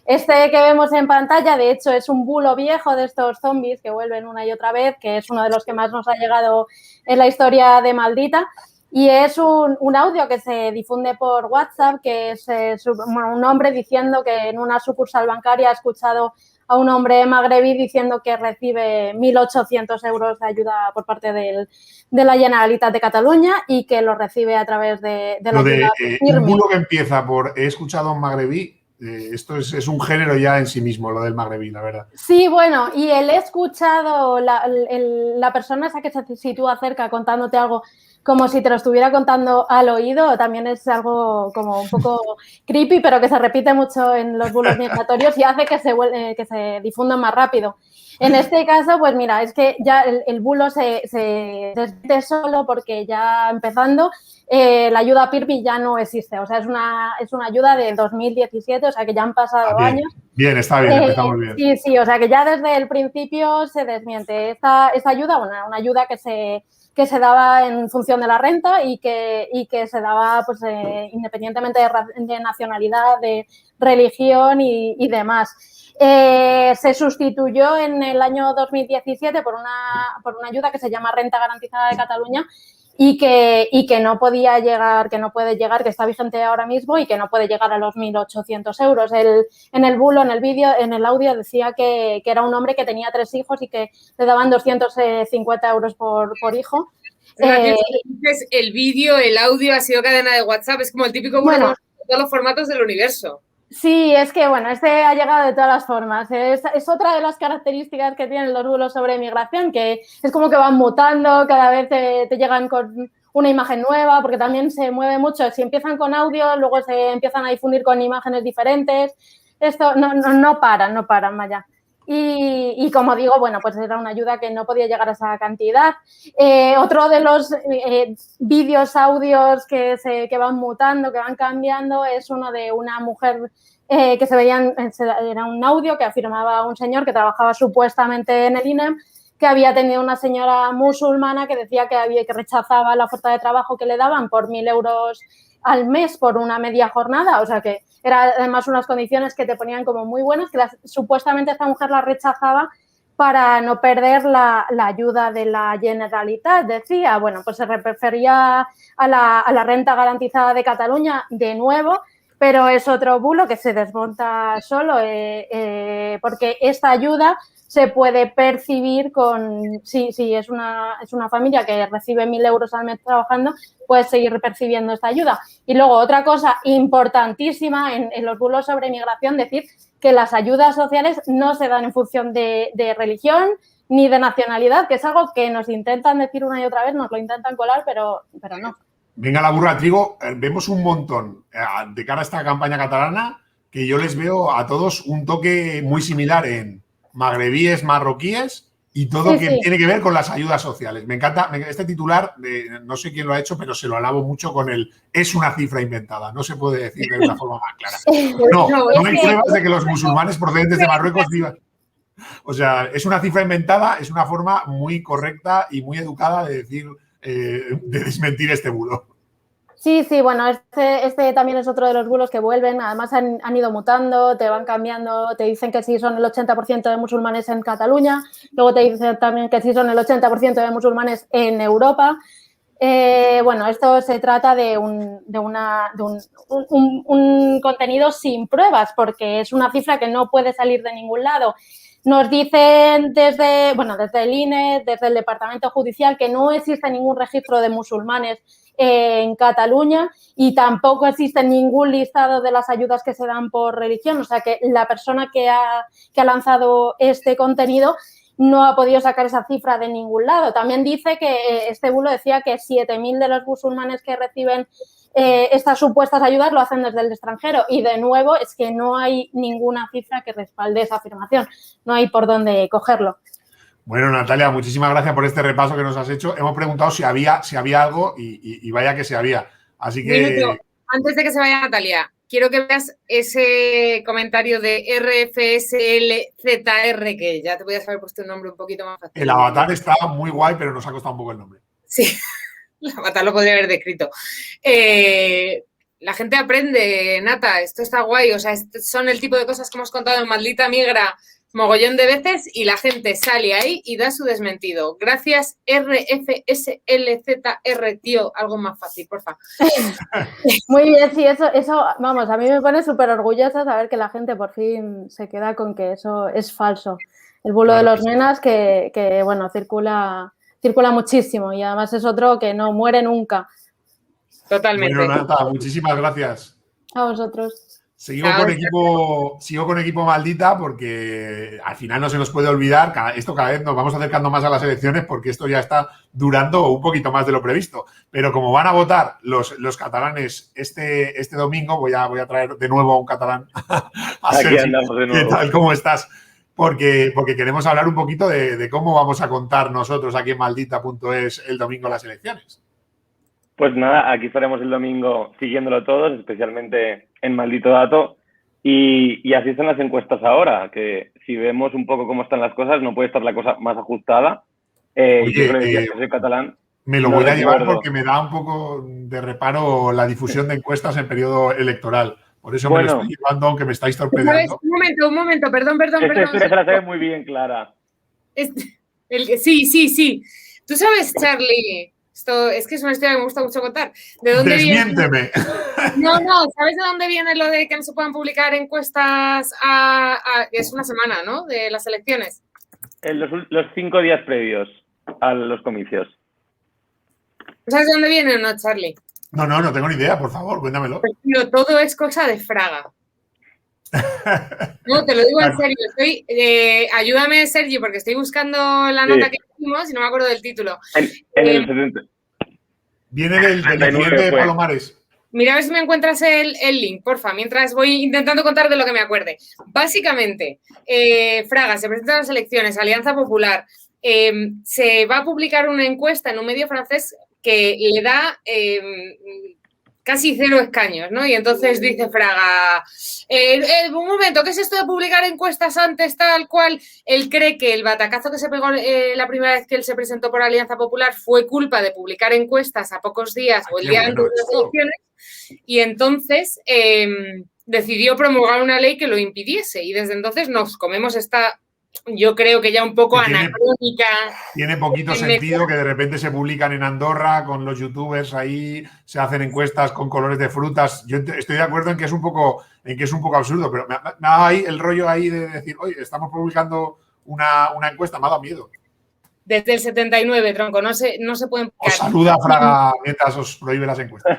Este que vemos en pantalla, de hecho, es un bulo viejo de estos zombies que vuelven una y otra vez, que es uno de los que más nos ha llegado en la historia de Maldita. Y es un audio que se difunde por WhatsApp, que es un hombre diciendo que en una sucursal bancaria ha escuchado a un hombre magrebí diciendo que recibe 1.800 euros de ayuda por parte de la Generalitat de Cataluña y que lo recibe a través de la ayuda PIRMI. Un bulo que empieza por he escuchado a un magrebí, esto es un género ya en sí mismo, lo del magrebí, la verdad. Sí, bueno, y el he escuchado, la persona esa que se sitúa cerca contándote algo como si te lo estuviera contando al oído, también es algo como un poco creepy, pero que se repite mucho en los bulos migratorios y hace que se difundan más rápido. En este caso, pues mira, es que ya el bulo se desmite solo porque ya empezando, la ayuda PIRMI ya no existe. O sea, es una ayuda de 2017, o sea que ya han pasado años. Bien, está bien, empezamos bien. Sí, o sea que ya desde el principio se desmiente. Esta ayuda, una ayuda que se daba en función de la renta y que se daba pues independientemente de nacionalidad, de religión y demás. Se sustituyó en el año 2017 por una ayuda que se llama Renta Garantizada de Cataluña y que no podía llegar, que no puede llegar, que está vigente ahora mismo y que no puede llegar a los 1.800 euros. En el bulo, en el vídeo, en el audio decía que era un hombre que tenía 3 hijos y que le daban 250 euros por hijo. El vídeo, el audio ha sido cadena de WhatsApp, es como el típico bulo de todos los formatos del universo. Sí, es que, bueno, este ha llegado de todas las formas. Es otra de las características que tienen los bulos sobre migración, que es como que van mutando, cada vez te llegan con una imagen nueva, porque también se mueve mucho. Si empiezan con audio, luego se empiezan a difundir con imágenes diferentes. Esto no paran, vaya. Y como digo, bueno, pues era una ayuda que no podía llegar a esa cantidad. Otro de los vídeos, audios que van mutando, que van cambiando, es uno de una mujer que se veían, era un audio que afirmaba un señor que trabajaba supuestamente en el INEM, que había tenido una señora musulmana que decía que rechazaba la oferta de trabajo que le daban por 1.000 euros al mes por una media jornada, o sea que era además unas condiciones que te ponían como muy buenas, que supuestamente esta mujer la rechazaba para no perder la ayuda de la Generalitat, decía. Bueno, pues se refería a la Renta Garantizada de Cataluña de nuevo, pero es otro bulo que se desmonta solo porque esta ayuda se puede percibir si es una familia que recibe 1.000 euros al mes trabajando, puedes seguir percibiendo esta ayuda. Y luego otra cosa importantísima en los bulos sobre migración, decir que las ayudas sociales no se dan en función de religión ni de nacionalidad, que es algo que nos intentan decir una y otra vez, nos lo intentan colar, pero no. Venga la burra al trigo, vemos un montón de cara a esta campaña catalana que yo les veo a todos un toque muy similar en magrebíes, marroquíes y todo que tiene que ver con las ayudas sociales. Me encanta este titular, no sé quién lo ha hecho, pero se lo alabo mucho con es una cifra inventada. No se puede decir de una forma más clara. No hay pruebas de que los musulmanes procedentes de Marruecos vivan. O sea, es una cifra inventada, es una forma muy correcta y muy educada de decir, de desmentir este bulo. Sí, bueno, este también es otro de los bulos que vuelven, además han ido mutando, te van cambiando, te dicen que sí son el 80% de musulmanes en Cataluña, luego te dicen también que sí son el 80% de musulmanes en Europa. Bueno, esto se trata de un contenido sin pruebas, porque es una cifra que no puede salir de ningún lado. Nos dicen desde el INE, desde el Departamento Judicial, que no existe ningún registro de musulmanes en Cataluña y tampoco existe ningún listado de las ayudas que se dan por religión. O sea que la persona que ha lanzado este contenido no ha podido sacar esa cifra de ningún lado. También dice que este bulo decía que 7.000 de los musulmanes que reciben estas supuestas ayudas lo hacen desde el extranjero. Y de nuevo es que no hay ninguna cifra que respalde esa afirmación. No hay por dónde cogerlo. Bueno, Natalia, muchísimas gracias por este repaso que nos has hecho. Hemos preguntado si había algo y vaya que se había. Así que... Minuto. Antes de que se vaya Natalia, quiero que veas ese comentario de RFSLZR, que ya te podías haber puesto un nombre un poquito más fácil. El avatar está muy guay, pero nos ha costado un poco el nombre. Sí, el avatar lo podría haber descrito. La gente aprende, Nata, esto está guay. O sea, son el tipo de cosas que hemos contado en Maldita Migra mogollón de veces y la gente sale ahí y da su desmentido. Gracias, RFSLZR, tío. Algo más fácil, porfa. Muy bien, sí, eso, vamos, a mí me pone súper orgullosa saber que la gente por fin se queda con que eso es falso. El bulo de los nenas que bueno, circula muchísimo y además es otro que no muere nunca. Totalmente. Bueno, Nata, muchísimas gracias. A vosotros. Sigo con equipo Maldita porque al final no se nos puede olvidar, cada vez nos vamos acercando más a las elecciones porque esto ya está durando un poquito más de lo previsto. Pero como van a votar los catalanes este domingo, voy a traer de nuevo a un catalán. Aquí andamos de nuevo. ¿Qué tal? ¿Cómo estás? Porque queremos hablar un poquito de cómo vamos a contar nosotros aquí en Maldita.es el domingo las elecciones. Pues nada, aquí estaremos el domingo siguiéndolo todos, especialmente en Maldito Dato. Y así están las encuestas ahora, que si vemos un poco cómo están las cosas, no puede estar la cosa más ajustada. Oye, yo creo que soy catalán. Me lo voy a llevar porque me da un poco de reparo la difusión de encuestas en periodo electoral. Por eso me lo estoy llevando, aunque me estáis torpedeando. Un momento, perdón. Esta historia se la sabe muy bien, Clara. Sí. Tú sabes, Charlie... Esto es que es una historia que me gusta mucho contar. ¿De dónde Desmiénteme. No, ¿sabes de dónde viene lo de que no se puedan publicar encuestas es una semana, ¿no? De las elecciones. Los 5 días previos a los comicios. ¿Sabes de dónde viene o no, Charlie? No tengo ni idea, por favor, cuéntamelo. Pues, tío, todo es cosa de Fraga. No, te lo digo en serio. Ayúdame, Sergi, porque estoy buscando la nota que hicimos y no me acuerdo del título. En el 70. Viene del presidente de Palomares. Mira a ver si me encuentras el link, porfa, mientras voy intentando contar de lo que me acuerde. Básicamente, Fraga se presenta a las elecciones, Alianza Popular. Se va a publicar una encuesta en un medio francés que le da... casi 0 escaños, ¿no? Y entonces dice Fraga, un momento, ¿qué es esto de publicar encuestas antes tal cual? Él cree que el batacazo que se pegó la primera vez que él se presentó por Alianza Popular fue culpa de publicar encuestas a pocos días o el día antes de las elecciones y entonces decidió promulgar una ley que lo impidiese y desde entonces nos comemos esta... Yo creo que ya un poco anacrónica. Tiene poquito sentido que de repente se publican en Andorra con los youtubers ahí, se hacen encuestas con colores de frutas. Yo estoy de acuerdo en que es un poco absurdo, pero me ha dado ahí el rollo ahí de decir, oye, estamos publicando una encuesta, me ha dado miedo. Desde el 79, tronco, no se pueden... Os saluda Fraga mientras os prohíbe las encuestas.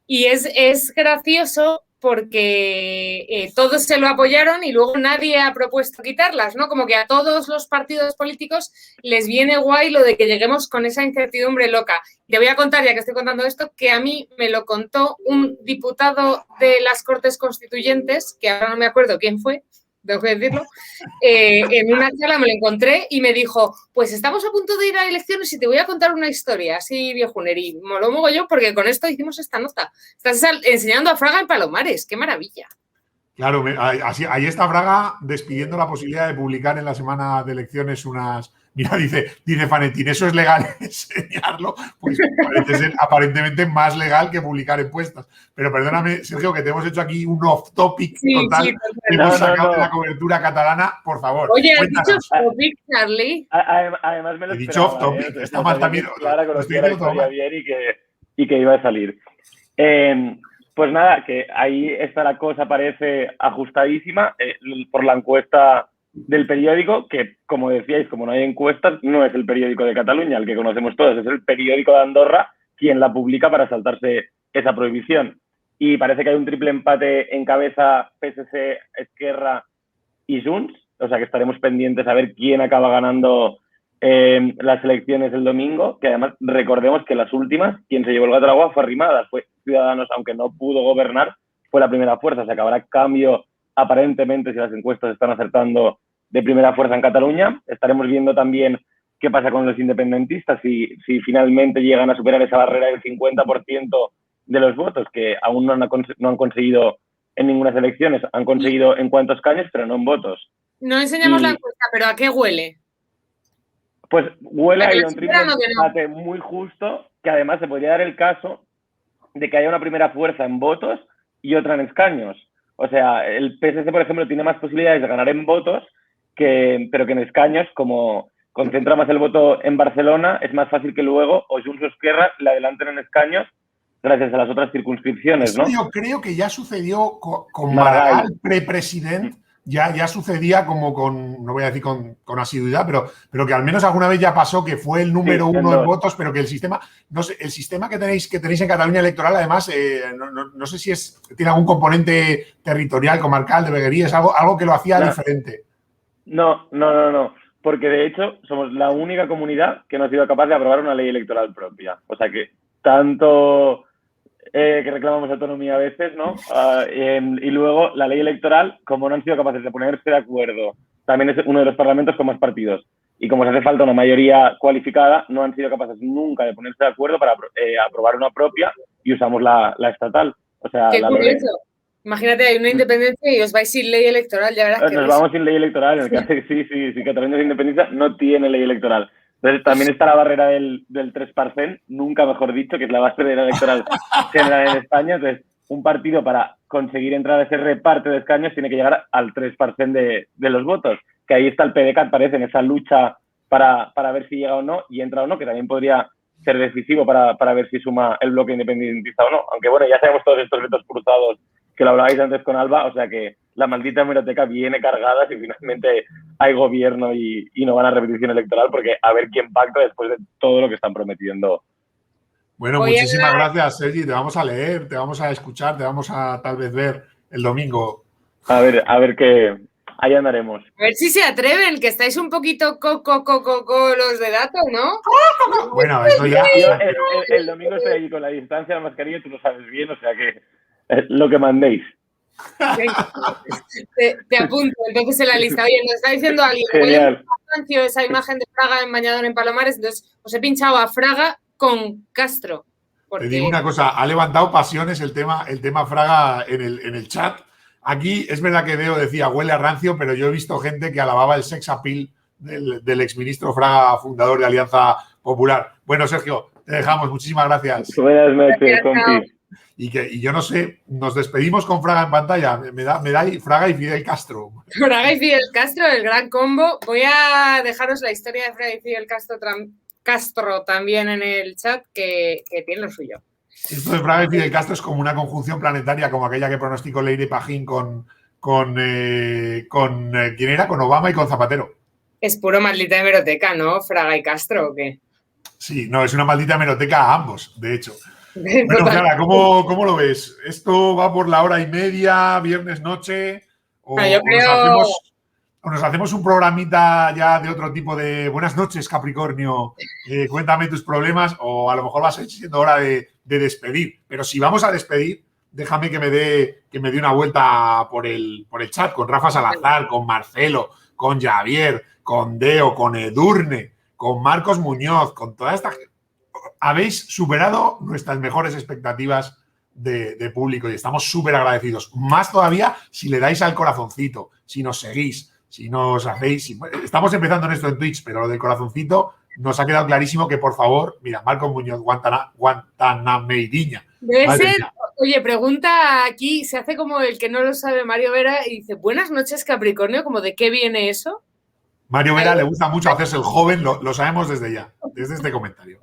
Y es gracioso porque todos se lo apoyaron y luego nadie ha propuesto quitarlas, ¿no? Como que a todos los partidos políticos les viene guay lo de que lleguemos con esa incertidumbre loca. Te voy a contar, ya que estoy contando esto, que a mí me lo contó un diputado de las Cortes Constituyentes, que ahora no me acuerdo quién fue, tengo que decirlo, en una charla me lo encontré y me dijo, pues estamos a punto de ir a elecciones y te voy a contar una historia así viejunerí. Moló mogollón porque con esto hicimos esta nota. Estás enseñando a Fraga en Palomares, qué maravilla. Claro, ahí está Fraga despidiendo la posibilidad de publicar en la semana de elecciones unas... Mira, dice Fanetín, ¿eso es legal enseñarlo? Pues parece ser aparentemente más legal que publicar encuestas. Pero perdóname, Sergio, que te hemos hecho aquí un off-topic total. Hemos sacado de la cobertura catalana, por favor. Oye, ¿has dicho off-topic, Charlie? Además me lo he dicho off-topic, está mal también. Claro, conocía la historia bien y que iba a salir. Pues nada, que ahí está la cosa, parece ajustadísima por la encuesta del periódico, que como decíais, como no hay encuestas, no es el periódico de Cataluña, el que conocemos todos, es el periódico de Andorra quien la publica para saltarse esa prohibición. Y parece que hay un triple empate en cabeza PSC, Esquerra y Junts, o sea que estaremos pendientes a ver quién acaba ganando las elecciones el domingo, que además recordemos que las últimas, quien se llevó el gato al agua fue Arrimadas, fue Ciudadanos, aunque no pudo gobernar, fue la primera fuerza, o sea que habrá cambio aparentemente si las encuestas están acertando de primera fuerza en Cataluña. Estaremos viendo también qué pasa con los independentistas, si finalmente llegan a superar esa barrera del 50% de los votos, que aún no han conseguido en ninguna elecciones, han conseguido en cuantos escaños, pero no en votos. No enseñamos la encuesta, pero ¿a qué huele? Pues huele a un triple empate muy justo, que además se podría dar el caso de que haya una primera fuerza en votos y otra en escaños. O sea, el PSC, por ejemplo, tiene más posibilidades de ganar en votos, pero que en escaños, como concentra más el voto en Barcelona, es más fácil que luego o Junts o Esquerra le adelanten en escaños gracias a las otras circunscripciones, ¿no? Yo creo que ya sucedió con Maragall, prepresidente, ya sucedía como con, no voy a decir con asiduidad, pero que al menos alguna vez ya pasó que fue el número uno en votos, pero que el sistema, no sé, el sistema que tenéis en Cataluña electoral, además, no sé si tiene algún componente territorial, comarcal, de veguerías, algo que lo hacía diferente. No, porque de hecho somos la única comunidad que no ha sido capaz de aprobar una ley electoral propia. O sea que tanto que reclamamos autonomía a veces, ¿no? Y luego la ley electoral, como no han sido capaces de ponerse de acuerdo, también es uno de los parlamentos con más partidos. Y como se hace falta una mayoría cualificada, no han sido capaces nunca de ponerse de acuerdo para aprobar una propia y usamos la estatal. O sea, qué curioso. Imagínate, hay una independencia y os vais sin ley electoral. Ya verás Nos vamos sin ley electoral. En el caso sí, Cataluña sin independencia no tiene ley electoral. Entonces también está la barrera del 3%, nunca mejor dicho, que es la barrera electoral general en España. Entonces, un partido para conseguir entrar a ese reparte de escaños tiene que llegar al 3% de los votos. Que ahí está el PDeCAT, parece, en esa lucha para ver si llega o no y entra o no, que también podría ser decisivo para ver si suma el bloque independentista o no. Aunque bueno, ya sabemos todos estos vetos cruzados que lo hablabais antes con Alba, o sea que la maldita hemeroteca viene cargada si finalmente hay gobierno y no van a repetición electoral, porque a ver quién pacta después de todo lo que están prometiendo. Bueno, muchísimas gracias, Sergi. Te vamos a leer, te vamos a escuchar, te vamos a tal vez ver el domingo. A ver qué... Ahí andaremos. A ver si se atreven, que estáis un poquito los de datos, ¿no? Bueno, eso ya... El domingo estoy allí con la distancia de la mascarilla, tú lo sabes bien, o sea que lo que mandéis. Te apunto entonces en la lista. Oye, nos está diciendo alguien, genial, esa imagen de Fraga en bañador en Palomares, entonces os he pinchado a Fraga con Castro. Te digo una cosa, ha levantado pasiones el tema Fraga en el chat. Aquí es verdad que Deo decía huele a rancio, pero yo he visto gente que alababa el sex appeal del exministro Fraga, fundador de Alianza Popular. Bueno, Sergio, te dejamos. Muchísimas gracias. Buenas noches, compi. Y yo no sé, nos despedimos con Fraga en pantalla. Me da ahí Fraga y Fidel Castro. Fraga y Fidel Castro, el gran combo. Voy a dejaros la historia de Fraga y Fidel Castro también en el chat, que tiene lo suyo. Esto de Fraga y Fidel Castro es como una conjunción planetaria, como aquella que pronosticó Leire Pajín con ¿quién era? Con Obama y con Zapatero. Es puro maldita hemeroteca, ¿no? Fraga y Castro, ¿o qué? Sí, no, es una maldita hemeroteca a ambos, de hecho. Bueno, Clara, ¿cómo lo ves? ¿Esto va por la hora y media, viernes noche? ¿O nos hacemos un programita ya de otro tipo de buenas noches, Capricornio? Cuéntame tus problemas, o a lo mejor va a ser siendo hora de despedir. Pero si vamos a despedir, déjame que me dé una vuelta por el chat con Rafa Salazar, con Marcelo, con Javier, con Deo, con Edurne, con Marcos Muñoz, con toda esta gente. Habéis superado nuestras mejores expectativas de público y estamos súper agradecidos. Más todavía si le dais al corazoncito, si nos seguís, si nos hacéis... Estamos empezando en esto en Twitch, pero lo del corazoncito nos ha quedado clarísimo que, por favor, mira, Marcos Muñoz, Guantanameidiña. Debe ser, oye, pregunta aquí, se hace como el que no lo sabe Mario Vera y dice, buenas noches, Capricornio, como de qué viene eso. Mario Vera le gusta mucho hacerse el joven, lo sabemos desde ya, desde este comentario.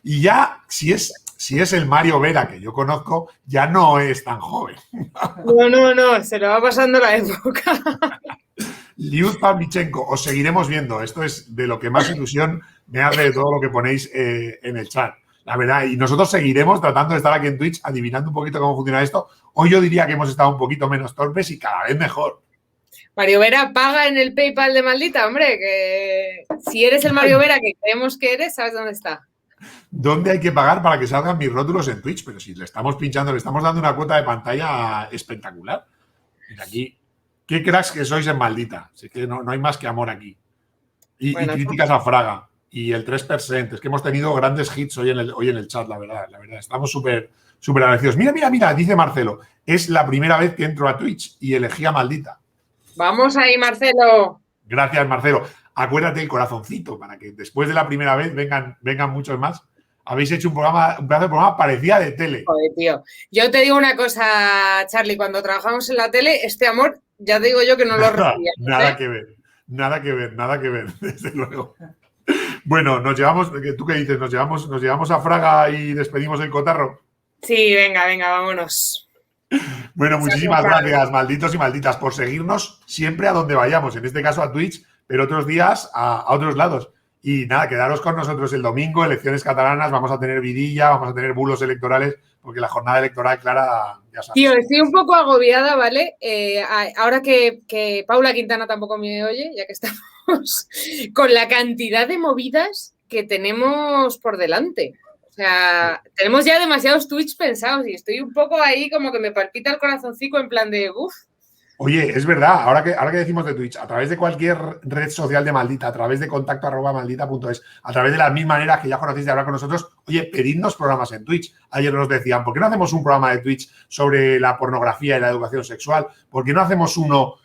Y ya, si es el Mario Vera que yo conozco, ya no es tan joven. No, se lo va pasando la época. Liud Pavlichenko, os seguiremos viendo. Esto es de lo que más ilusión me hace de todo lo que ponéis en el chat. La verdad, y nosotros seguiremos tratando de estar aquí en Twitch, adivinando un poquito cómo funciona esto. Hoy yo diría que hemos estado un poquito menos torpes y cada vez mejor. Mario Vera paga en el PayPal de Maldita, hombre, que si eres el Mario Vera que creemos que eres, sabes dónde está. ¿Dónde hay que pagar para que salgan mis rótulos en Twitch? Pero si le estamos pinchando, le estamos dando una cuota de pantalla espectacular. Mira aquí, qué cracks que sois en Maldita. Así que no hay más que amor aquí. Y críticas a Fraga. Y el 3%. Es que hemos tenido grandes hits hoy en el chat, la verdad. Estamos súper agradecidos. Mira, dice Marcelo. Es la primera vez que entro a Twitch y elegí a Maldita. Vamos ahí, Marcelo. Gracias, Marcelo. Acuérdate el corazoncito para que después de la primera vez vengan muchos más. Habéis hecho un pedazo de programa parecía de tele. Joder, tío. Yo te digo una cosa, Charlie. Cuando trabajamos en la tele, este amor, ya te digo yo que no lo recibía. Nada que ver, desde luego. Bueno, ¿tú qué dices? ¿Nos llevamos a Fraga y despedimos el cotarro? Sí, venga, vámonos. Bueno, muchísimas gracias, malditos y malditas, por seguirnos siempre a donde vayamos. En este caso a Twitch, pero otros días a otros lados. Y nada, quedaros con nosotros el domingo, elecciones catalanas, vamos a tener vidilla, vamos a tener bulos electorales, porque la jornada electoral, Clara, ya sabes. Tío, estoy un poco agobiada, ¿vale? Ahora que Paula Quintana tampoco me oye, ya que estamos con la cantidad de movidas que tenemos por delante. O sea, tenemos ya demasiados Twitch pensados y estoy un poco ahí como que me palpita el corazoncito en plan de uff. Oye, es verdad, ahora que decimos de Twitch, a través de cualquier red social de Maldita, a través de contacto@maldita.es, a través de las mismas maneras que ya conocéis de hablar con nosotros, oye, pedidnos programas en Twitch. Ayer nos decían, ¿por qué no hacemos un programa de Twitch sobre la pornografía y la educación sexual? ¿Por qué no hacemos uno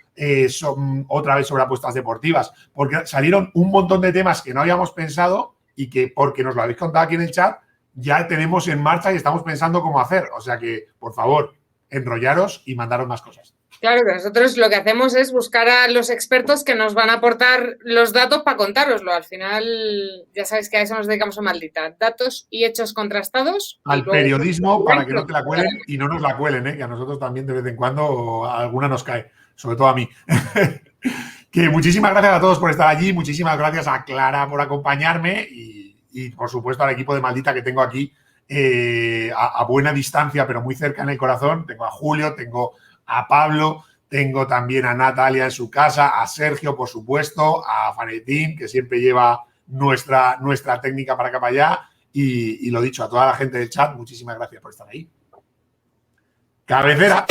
otra vez sobre apuestas deportivas? Porque salieron un montón de temas que no habíamos pensado y que, porque nos lo habéis contado aquí en el chat, ya tenemos en marcha y estamos pensando cómo hacer. O sea que, por favor, enrollaros y mandaros más cosas. Claro, que nosotros lo que hacemos es buscar a los expertos que nos van a aportar los datos para contároslo. Al final, ya sabéis que a eso nos dedicamos a Maldita. Datos y hechos contrastados. Al periodismo para que no te la cuelen y no nos la cuelen, que a nosotros también de vez en cuando alguna nos cae, sobre todo a mí. Que muchísimas gracias a todos por estar allí, muchísimas gracias a Clara por acompañarme y por supuesto al equipo de Maldita que tengo aquí a buena distancia, pero muy cerca en el corazón. Tengo a Julio, tengo a Pablo, tengo también a Natalia en su casa, a Sergio, por supuesto, a Fanetín, que siempre lleva nuestra técnica para acá para allá, y lo dicho, a toda la gente del chat, muchísimas gracias por estar ahí. Cabecera.